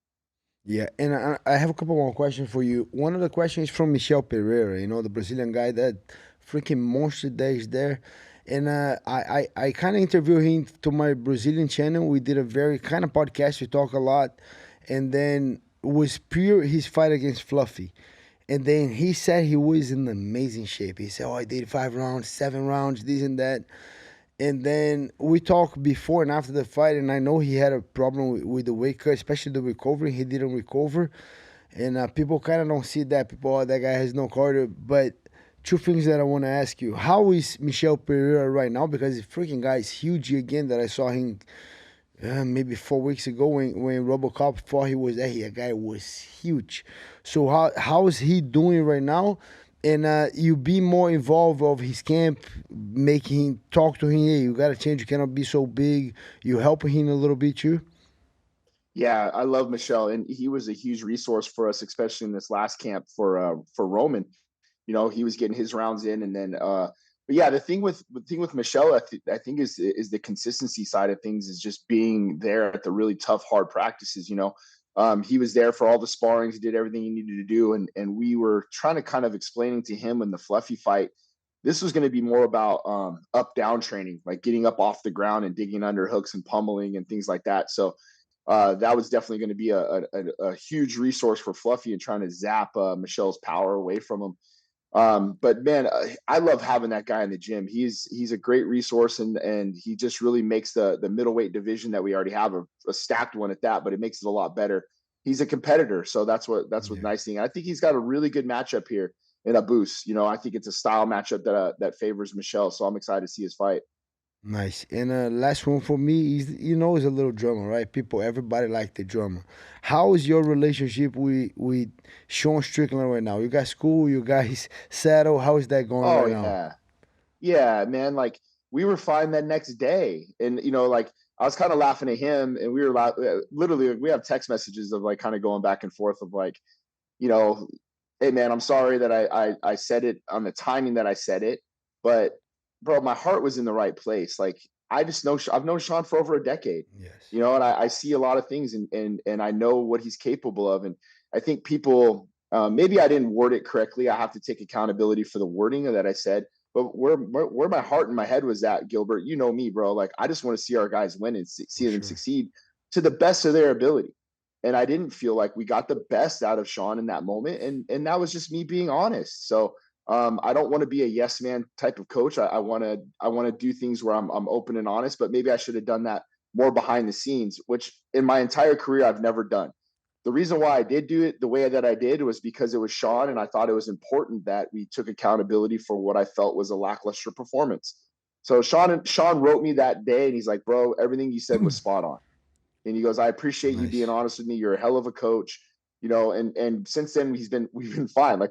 Yeah, and I have a couple more questions for you. One of the questions is from Mitchel Pereira, you know, the Brazilian guy, that freaking monster that is there. And I kind of interviewed him to my Brazilian channel. We did a very kind of podcast. We talk a lot. And then it was pure his fight against Fluffy. And then he said he was in amazing shape. He said, I did 5 rounds, 7 rounds, this and that. And then we talked before and after the fight, and I know he had a problem with the weight cut, especially the recovery. He didn't recover. And people kind of don't see that. People, that guy has no cardio. But 2 things that I want to ask you. How is Mitchel Pereira right now? Because the freaking guy is huge again, that I saw him maybe 4 weeks ago when RoboCop fought. He was there. That guy was huge. So how is he doing right now? And you be more involved of his camp, making him talk to him. Hey, you got to change. You cannot be so big. You helping him a little bit too? Yeah, I love Mitchel, and he was a huge resource for us, especially in this last camp for Roman. You know, he was getting his rounds in, and then but yeah, the thing with Mitchel, I think is the consistency side of things, is just being there at the really tough, hard practices. You know, he was there for all the sparrings. He did everything he needed to do, and we were trying to kind of explaining to him in the Fluffy fight, this was going to be more about up down training, like getting up off the ground and digging under hooks and pummeling and things like that. So that was definitely going to be a huge resource for Fluffy and trying to zap Michel's power away from him. But man, I love having that guy in the gym. He's a great resource, and he just really makes the middleweight division that we already have a stacked one at that, but it makes it a lot better. He's a competitor, so that's what nice thing. I think he's got a really good matchup here in a boost. You know, I think it's a style matchup that favors Mitchel, so I'm excited to see his fight. Nice. And last one for me is, you know, is a little drama, right? Everybody like the drama. How is your relationship with Sean Strickland right now? You guys cool? You guys settle? How is that going right now? Yeah, man. Like, we were fine that next day, and you know, like, I was kind of laughing at him, and we were literally, we have text messages of like kind of going back and forth of like, you know, hey man, I'm sorry that I said it on the timing that I said it, but bro, my heart was in the right place. Like, I just know I've known Sean for over a decade. Yes. You know, and I see a lot of things, and I know what he's capable of. And I think people, maybe I didn't word it correctly. I have to take accountability for the wording that I said. But where my heart and my head was at, Gilbert, you know me, bro. Like, I just want to see our guys win and see them succeed to the best of their ability. And I didn't feel like we got the best out of Sean in that moment. And that was just me being honest. So I don't want to be a yes man type of coach. I want to do things where I'm open and honest, but maybe I should have done that more behind the scenes, which in my entire career, I've never done. The reason why I did do it the way that I did was because it was Sean, and I thought it was important that we took accountability for what I felt was a lackluster performance. So Sean wrote me that day, and he's like, "Bro, everything you said was spot on." And he goes, "I appreciate you being honest with me. You're a hell of a coach." You know, and since then we've been fine. Like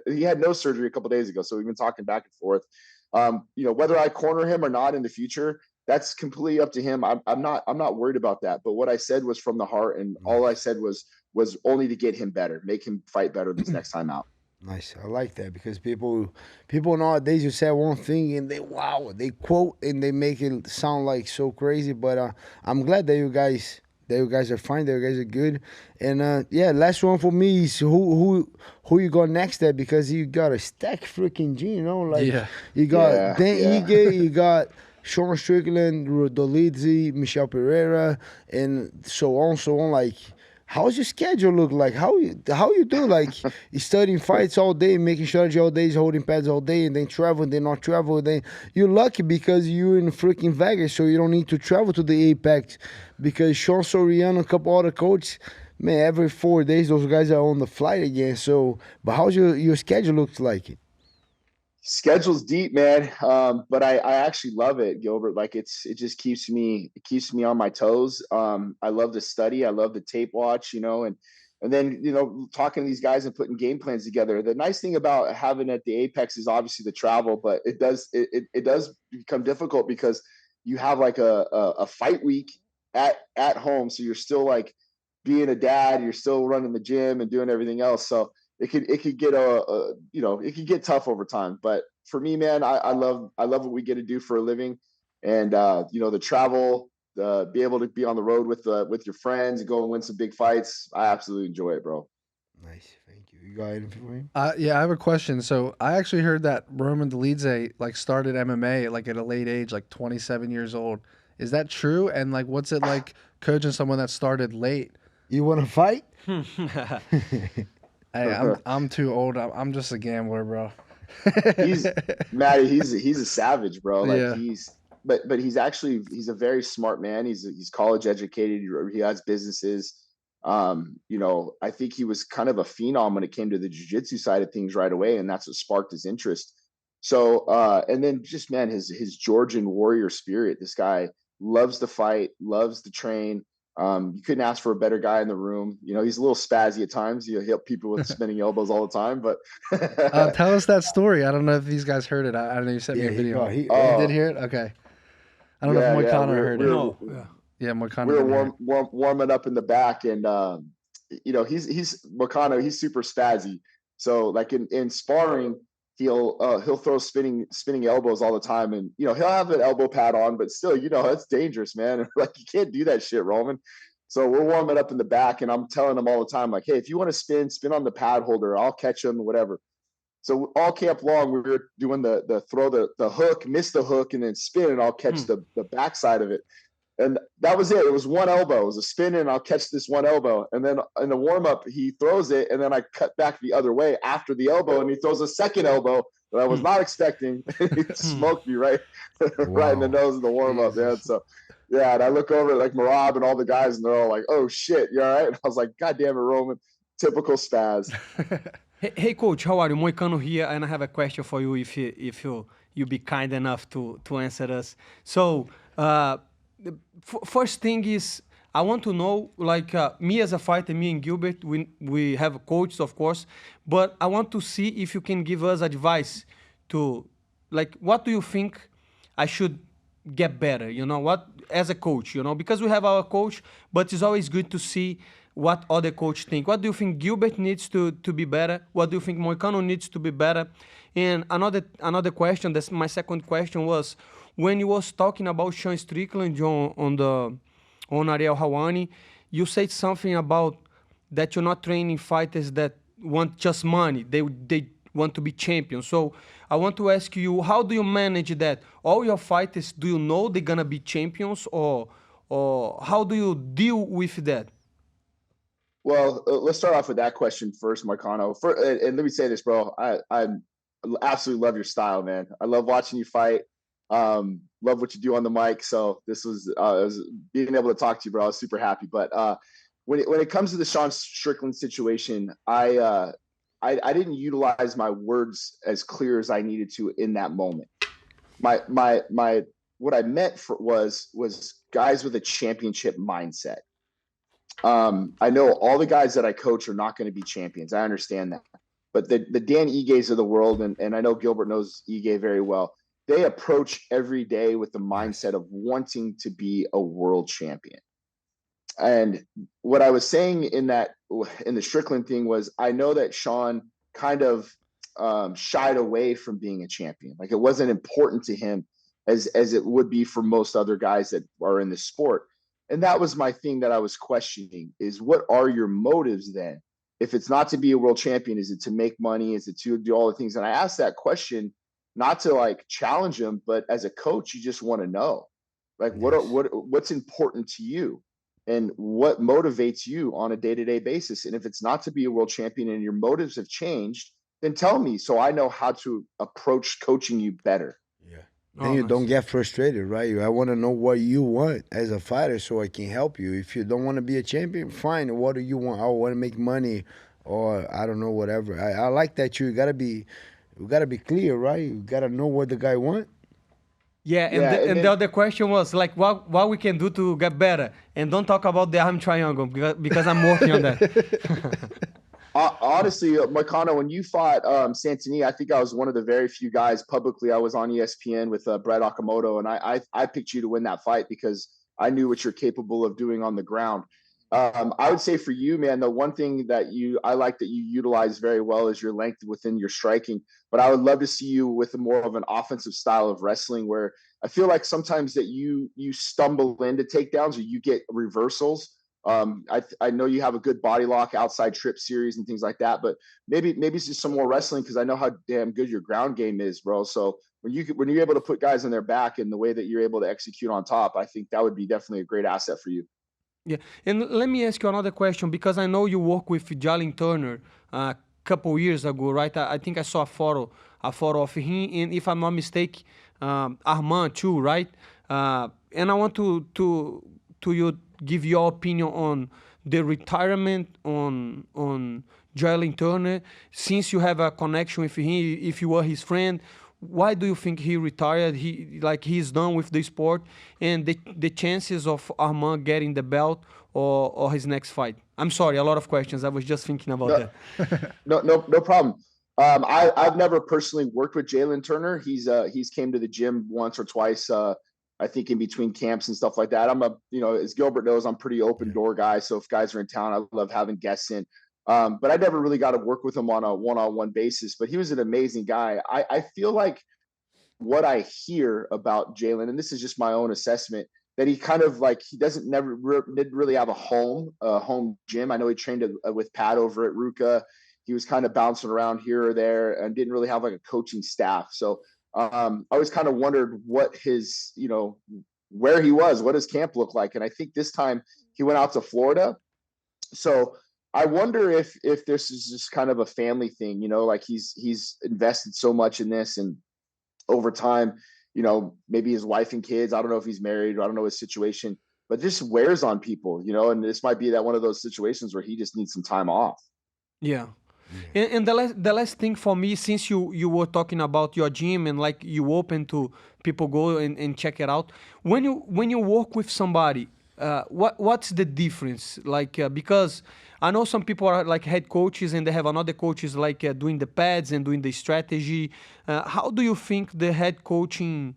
he had no surgery a couple of days ago, so we've been talking back and forth. You know, whether I corner him or not in the future, that's completely up to him. I'm not worried about that. But what I said was from the heart, and all I said was only to get him better, make him fight better this next time out. Nice. I like that, because people nowadays, you say one thing and they quote and they make it sound like so crazy. But I'm glad that you guys are fine, that you guys are good. And yeah, last one for me is who you got next there, because you got a stack freaking G, you know, like you got Dan Ige, you got Sean Strickland, Dolidze, Mitchel Pereira, and so on. Like, how's your schedule look like? How you do? Like, you studying fights all day, making strategy all day, holding pads all day, and then travel, and then not travel. Then you're lucky because you're in freaking Vegas, so you don't need to travel to the Apex. Because Sean Soriano, a couple other coaches, man, every 4 days those guys are on the flight again. So, but how's your schedule looks like? Schedule's deep, man. But I actually love it, Gilbert. Like, it just keeps me on my toes. I love to study. I love the tape watch, you know, and then, you know, talking to these guys and putting game plans together. The nice thing about having at the Apex is obviously the travel, but it does become difficult because you have like a fight week at home. So you're still like being a dad, you're still running the gym and doing everything else. So it could get it could get tough over time. But for me, man, I love what we get to do for a living, and you know, the travel, be able to be on the road with your friends and go and win some big fights. I absolutely enjoy it, bro. Nice, thank you. You got anything for me? Yeah, I have a question. So I actually heard that Roman Dolidze like started MMA like at a late age, like 27 years old. Is that true? And like, what's it like coaching someone that started late? You want to fight? Hey, I'm too old. I'm just a gambler, bro. Matty. He's a savage, bro. Like, but he's a very smart man. He's college educated. He has businesses. You know, I think he was kind of a phenom when it came to the jiu-jitsu side of things right away, and that's what sparked his interest. So, and then just, man, his Georgian warrior spirit. This guy loves to fight, loves to train. You couldn't ask for a better guy in the room. You know, he's a little spazzy at times. You help people with spinning elbows all the time. But tell us that story. I don't know if these guys heard it. I don't know. You sent me a video. He did hear it. Okay. I don't know if Moicano heard it. Moicano. We were warming up in the back, and you know, he's Moicano. He's super spazzy. So like in sparring, he'll throw spinning elbows all the time, and you know, he'll have an elbow pad on, but still, you know, that's dangerous, man. Like, you can't do that shit, Roman. So we're warming up in the back, and I'm telling him all the time, like, hey, if you want to spin on the pad holder, I'll catch him, whatever. So all camp long, we were doing the throw the hook, miss the hook, and then spin, and I'll catch the backside of it. And that was it. It was one elbow. It was a spin, and I'll catch this one elbow. And then in the warm-up, he throws it, and then I cut back the other way after the elbow, and he throws a second elbow that I was not expecting. He smoked me right in the nose in the warm-up, man. So, yeah, and I look over at, like, Marab and all the guys, and they're all like, oh, shit, you all right? And I was like, God damn it, Roman. Typical spaz. Hey, Coach, how are you? Moicano here, and I have a question for you if you be kind enough to answer us. So, first thing is, I want to know, like, me as a fighter, me and Gilbert, we have coaches, of course, but I want to see if you can give us advice to, like, what do you think I should get better, you know, what, as a coach, you know, because we have our coach, but it's always good to see what other coach think. What do you think Gilbert needs to be better? What do you think Moicano needs to be better? And another question, that's my second question, was when you was talking about Sean Strickland on Ariel Helwani, you said something about that you're not training fighters that want just money. They want to be champions. So I want to ask you, how do you manage that? All your fighters, do you know they're gonna be champions, or how do you deal with that? Well, let's start off with that question first, Moicano. And let me say this, bro. I absolutely love your style, man. I love watching you fight. Love what you do on the mic. So this was being able to talk to you, bro. I was super happy. But when it comes to the Sean Strickland situation, I didn't utilize my words as clear as I needed to in that moment. What I meant was guys with a championship mindset. I know all the guys that I coach are not going to be champions. I understand that. But the Dan Iges of the world, and I know Gilbert knows Ige very well, they approach every day with the mindset of wanting to be a world champion. And what I was saying in the Strickland thing was, I know that Sean kind of shied away from being a champion. Like, it wasn't important to him as it would be for most other guys that are in the sport. And that was my thing that I was questioning, is what are your motives then? If it's not to be a world champion, is it to make money? Is it to do all the things? And I asked that question not to like challenge him, but as a coach, you just want to know, like, what's important to you and what motivates you on a day-to-day basis. And if it's not to be a world champion and your motives have changed, then tell me so I know how to approach coaching you better. Yeah. Then you don't get frustrated, right? I want to know what you want as a fighter so I can help you. If you don't want to be a champion, fine. What do you want? I want to make money, or I don't know, whatever. I like that you gotta be clear, right? You gotta know what the guy want. Yeah, and the other question was like, what we can do to get better, and don't talk about the arm triangle because I'm working on that. Honestly, Moicano, when you fought Santini, I think I was one of the very few guys publicly. I was on ESPN with Brad Okamoto, and I picked you to win that fight because I knew what you're capable of doing on the ground. I would say for you, man, the one thing that I like that you utilize very well is your length within your striking. But I would love to see you with more of an offensive style of wrestling, where I feel like sometimes that you stumble into takedowns or you get reversals. I know you have a good body lock, outside trip series and things like that, but maybe it's just some more wrestling, because I know how damn good your ground game is, bro. So when you're able to put guys on their back and the way that you're able to execute on top, I think that would be definitely a great asset for you. Yeah, and let me ask you another question, because I know you worked with Jalen Turner a couple years ago, right? I think I saw a photo of him, and if I'm not mistaken, Armand too, right? And I want to you give your opinion on the retirement on Jalen Turner, since you have a connection with him, if you were his friend. Why do you think he retired? He's done with the sport, and the chances of Armand getting the belt or his next fight? I'm sorry, a lot of questions. I was just thinking about that. No problem. I've never personally worked with Jalen Turner. He's came to the gym once or twice. I think in between camps and stuff like that. As Gilbert knows, I'm pretty open door guy. So if guys are in town, I love having guests in. But I never really got to work with him on a one-on-one basis, but he was an amazing guy. I feel like what I hear about Jalen, and this is just my own assessment, that he kind of like, he didn't really have a home gym. I know he trained with Pat over at Ruka. He was kind of bouncing around here or there and didn't really have like a coaching staff. So I always kind of wondered what his, where he was, what his camp looked like. And I think this time he went out to Florida. So I wonder if this is just kind of a family thing, like he's invested so much in this, and over time, maybe his wife and kids, I don't know if he's married, I don't know his situation, but this wears on people, and this might be that one of those situations where he just needs some time off. Yeah. And the last thing for me, since you were talking about your gym and like you open to people go and check it out, when you work with somebody, what's the difference? Like because I know some people are like head coaches and they have another coaches like doing the pads and doing the strategy. How do you think the head coaching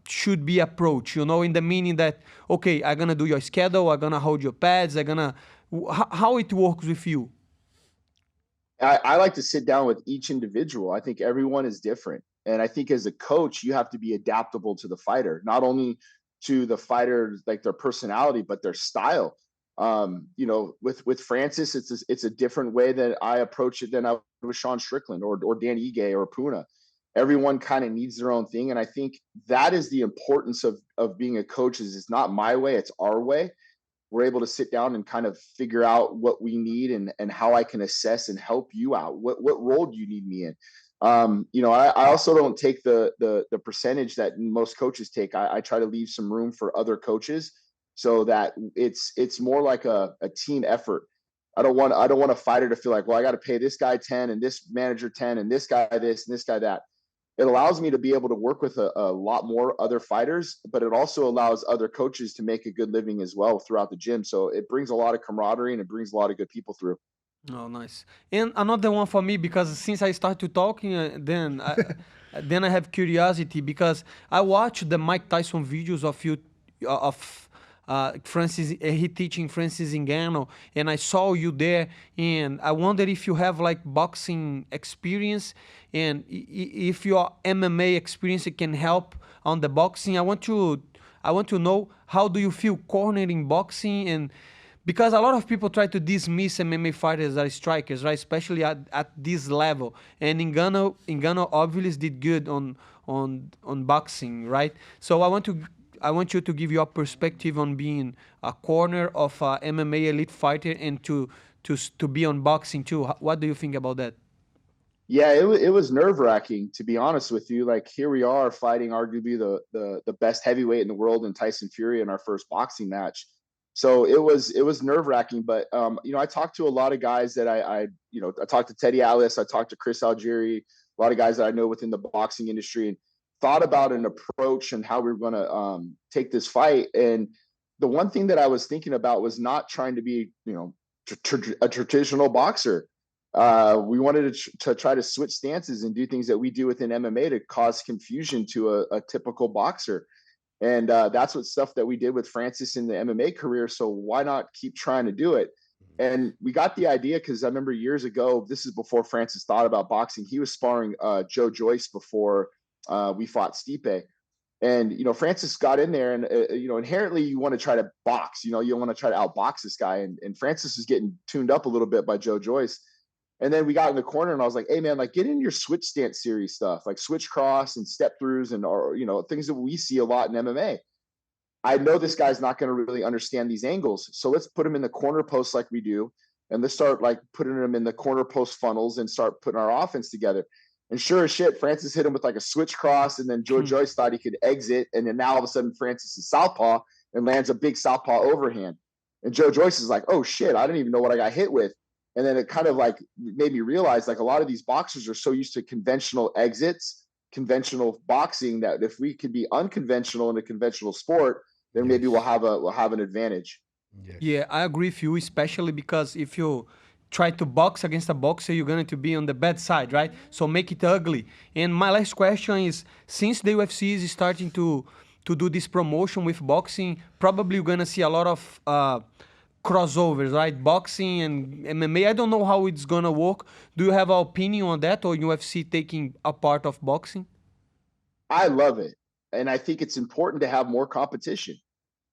should be approached? In the meaning that, okay, I'm gonna do your schedule, I'm gonna hold your pads, I'm gonna how it works with you? I like to sit down with each individual. I think everyone is different. And I think as a coach, you have to be adaptable to the fighter, not only to the fighter, like their personality, but their style. You know, with Francis, it's a different way that I approach it than I would with Sean Strickland or Dan Ige or Puna. Everyone kind of needs their own thing. And I think that is the importance of being a coach is it's not my way, it's our way. We're able to sit down and kind of figure out what we need and how I can assess and help you out. What role do you need me in? You know, I also don't take the percentage that most coaches take. I try to leave some room for other coaches so that it's more like a team effort. I don't want a fighter to feel like, well, I got to pay this guy 10 and this manager 10 and this guy this and this guy that. It allows me to be able to work with a lot more other fighters, but it also allows other coaches to make a good living as well throughout the gym. So it brings a lot of camaraderie and it brings a lot of good people through. Oh, nice. And another one for me, because since I started talking, then I have curiosity because I watched the Mike Tyson videos of you, of Francis, he teaching Francis Ngannou, and I saw you there, and I wondered if you have like boxing experience, and if your MMA experience can help on the boxing. I want to know, how do you feel cornering boxing? And because a lot of people try to dismiss MMA fighters as strikers, right? Especially at this level. And Ngannou obviously did good on boxing, right? So I want you to give your perspective on being a corner of a MMA elite fighter and to be on boxing too. What do you think about that? Yeah, it was nerve-wracking, to be honest with you. Like, here we are fighting arguably the best heavyweight in the world in Tyson Fury in our first boxing match. So it was nerve-wracking, but you know, I talked to a lot of guys that I talked to Teddy Atlas, I talked to Chris Algieri, a lot of guys that I know within the boxing industry, and thought about an approach and how we were going to take this fight. And the one thing that I was thinking about was not trying to be, you know, a traditional boxer. We wanted to try to switch stances and do things that we do within MMA to cause confusion to a typical boxer. And that's what stuff that we did with Francis in the MMA career. So why not keep trying to do it? And we got the idea because I remember years ago, this is before Francis thought about boxing. He was sparring Joe Joyce before we fought Stipe. And, you know, Francis got in there and, you know, inherently you want to try to box, you know, you want to try to outbox this guy. And Francis is getting tuned up a little bit by Joe Joyce. And then we got in the corner and I was like, hey, man, like, get in your switch stance series stuff, like switch cross and step throughs and, or, you know, things that we see a lot in MMA. I know this guy's not going to really understand these angles. So let's put him in the corner post like we do. And let's start like putting him in the corner post funnels and start putting our offense together. And sure as shit, Francis hit him with like a switch cross. And then Joe Joyce thought he could exit. And then now all of a sudden Francis is southpaw and lands a big southpaw overhand. And Joe Joyce is like, oh shit, I didn't even know what I got hit with. And then it kind of like made me realize like a lot of these boxers are so used to conventional exits, conventional boxing, that if we could be unconventional in a conventional sport, then maybe we'll have an advantage. Yeah, I agree with you, especially because if you try to box against a boxer, you're going to be on the bad side, right? So make it ugly. And my last question is, since the UFC is starting to do this promotion with boxing, probably you're going to see a lot of crossovers, right? Boxing and MMA. I don't know how it's going to work. Do you have an opinion on that, or UFC taking a part of boxing? I love it. And I think it's important to have more competition,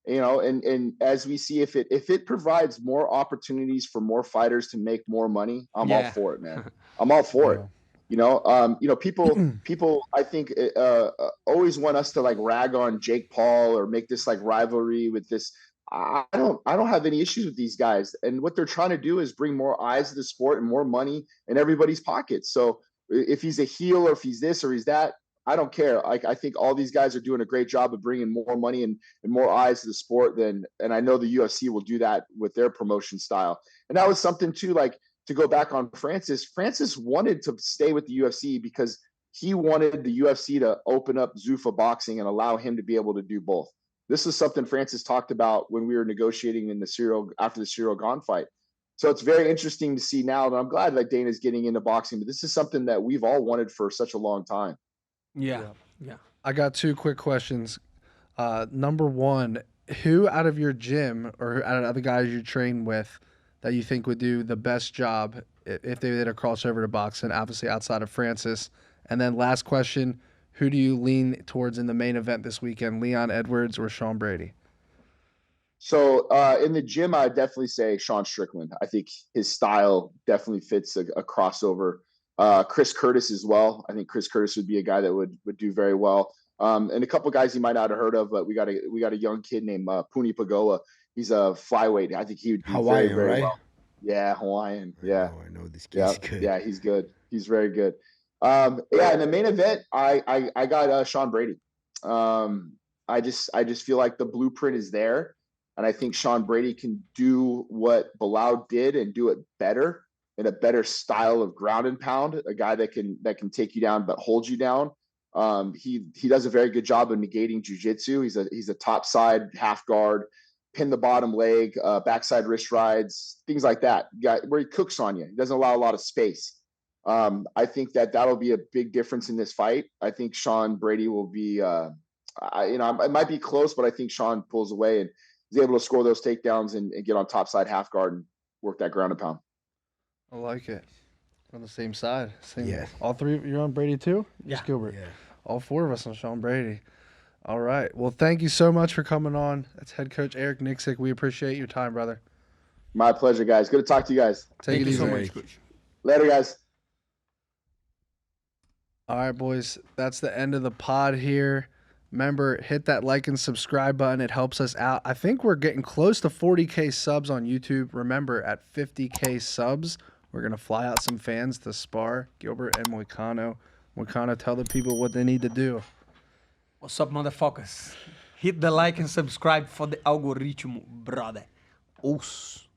you know, and as we see, if it provides more opportunities for more fighters to make more money, I'm all for it, man. I'm all for it. You know, people, I think, always want us to like rag on Jake Paul or make this like rivalry with this. I don't have any issues with these guys. And what they're trying to do is bring more eyes to the sport and more money in everybody's pockets. So if he's a heel or if he's this or he's that, I don't care. I think all these guys are doing a great job of bringing more money and more eyes to the sport and I know the UFC will do that with their promotion style. And that was something too, like, to go back on Francis. Francis wanted to stay with the UFC because he wanted the UFC to open up Zuffa boxing and allow him to be able to do both. This is something Francis talked about when we were negotiating in after the Cyril Gane fight. So it's very interesting to see now, and I'm glad that Dana's getting into boxing, but this is something that we've all wanted for such a long time. Yeah. I got two quick questions. Number one, who out of your gym or out of the guys you train with that you think would do the best job if they did a crossover to boxing, obviously outside of Francis? And then last question, who do you lean towards in the main event this weekend, Leon Edwards or Sean Brady? So in the gym, I'd definitely say Sean Strickland. I think his style definitely fits a crossover. Chris Curtis as well. I think Chris Curtis would be a guy that would do very well. And a couple guys you might not have heard of, but we got a young kid named Puni Pagoa. He's a flyweight. I think he would do Hawaiian, very right? well. Yeah, Hawaiian. Yeah, I know this kid's good. Yeah, he's good. He's very good. Yeah, in the main event, I got Sean Brady. I just feel like the blueprint is there, and I think Sean Brady can do what Bilal did and do it better in a better style of ground and pound. A guy that can take you down but hold you down. He does a very good job of negating jiu-jitsu. He's a top side half guard, pin the bottom leg, backside wrist rides, things like that. Where he cooks on you. He doesn't allow a lot of space. I think that'll be a big difference in this fight. I think Sean Brady will be, it might be close, but I think Sean pulls away and is able to score those takedowns and get on top side half guard and work that ground and pound. I like it. We're on the same side. Yeah. All three, you're on Brady too? Yeah. Just Gilbert. Yeah. All four of us on Sean Brady. All right. Well, thank you so much for coming on. That's head coach Erick Nicksick. We appreciate your time, brother. My pleasure, guys. Good to talk to you guys. Take it easy. Thank you so much, Coach. Later, guys. All right, boys. That's the end of the pod here. Remember, hit that like and subscribe button. It helps us out. I think we're getting close to 40K subs on YouTube. Remember, at 50K subs, we're going to fly out some fans to spar Gilbert and Moicano. Moicano, tell the people what they need to do. What's up, motherfuckers? Hit the like and subscribe for the algorithm, brother. Os.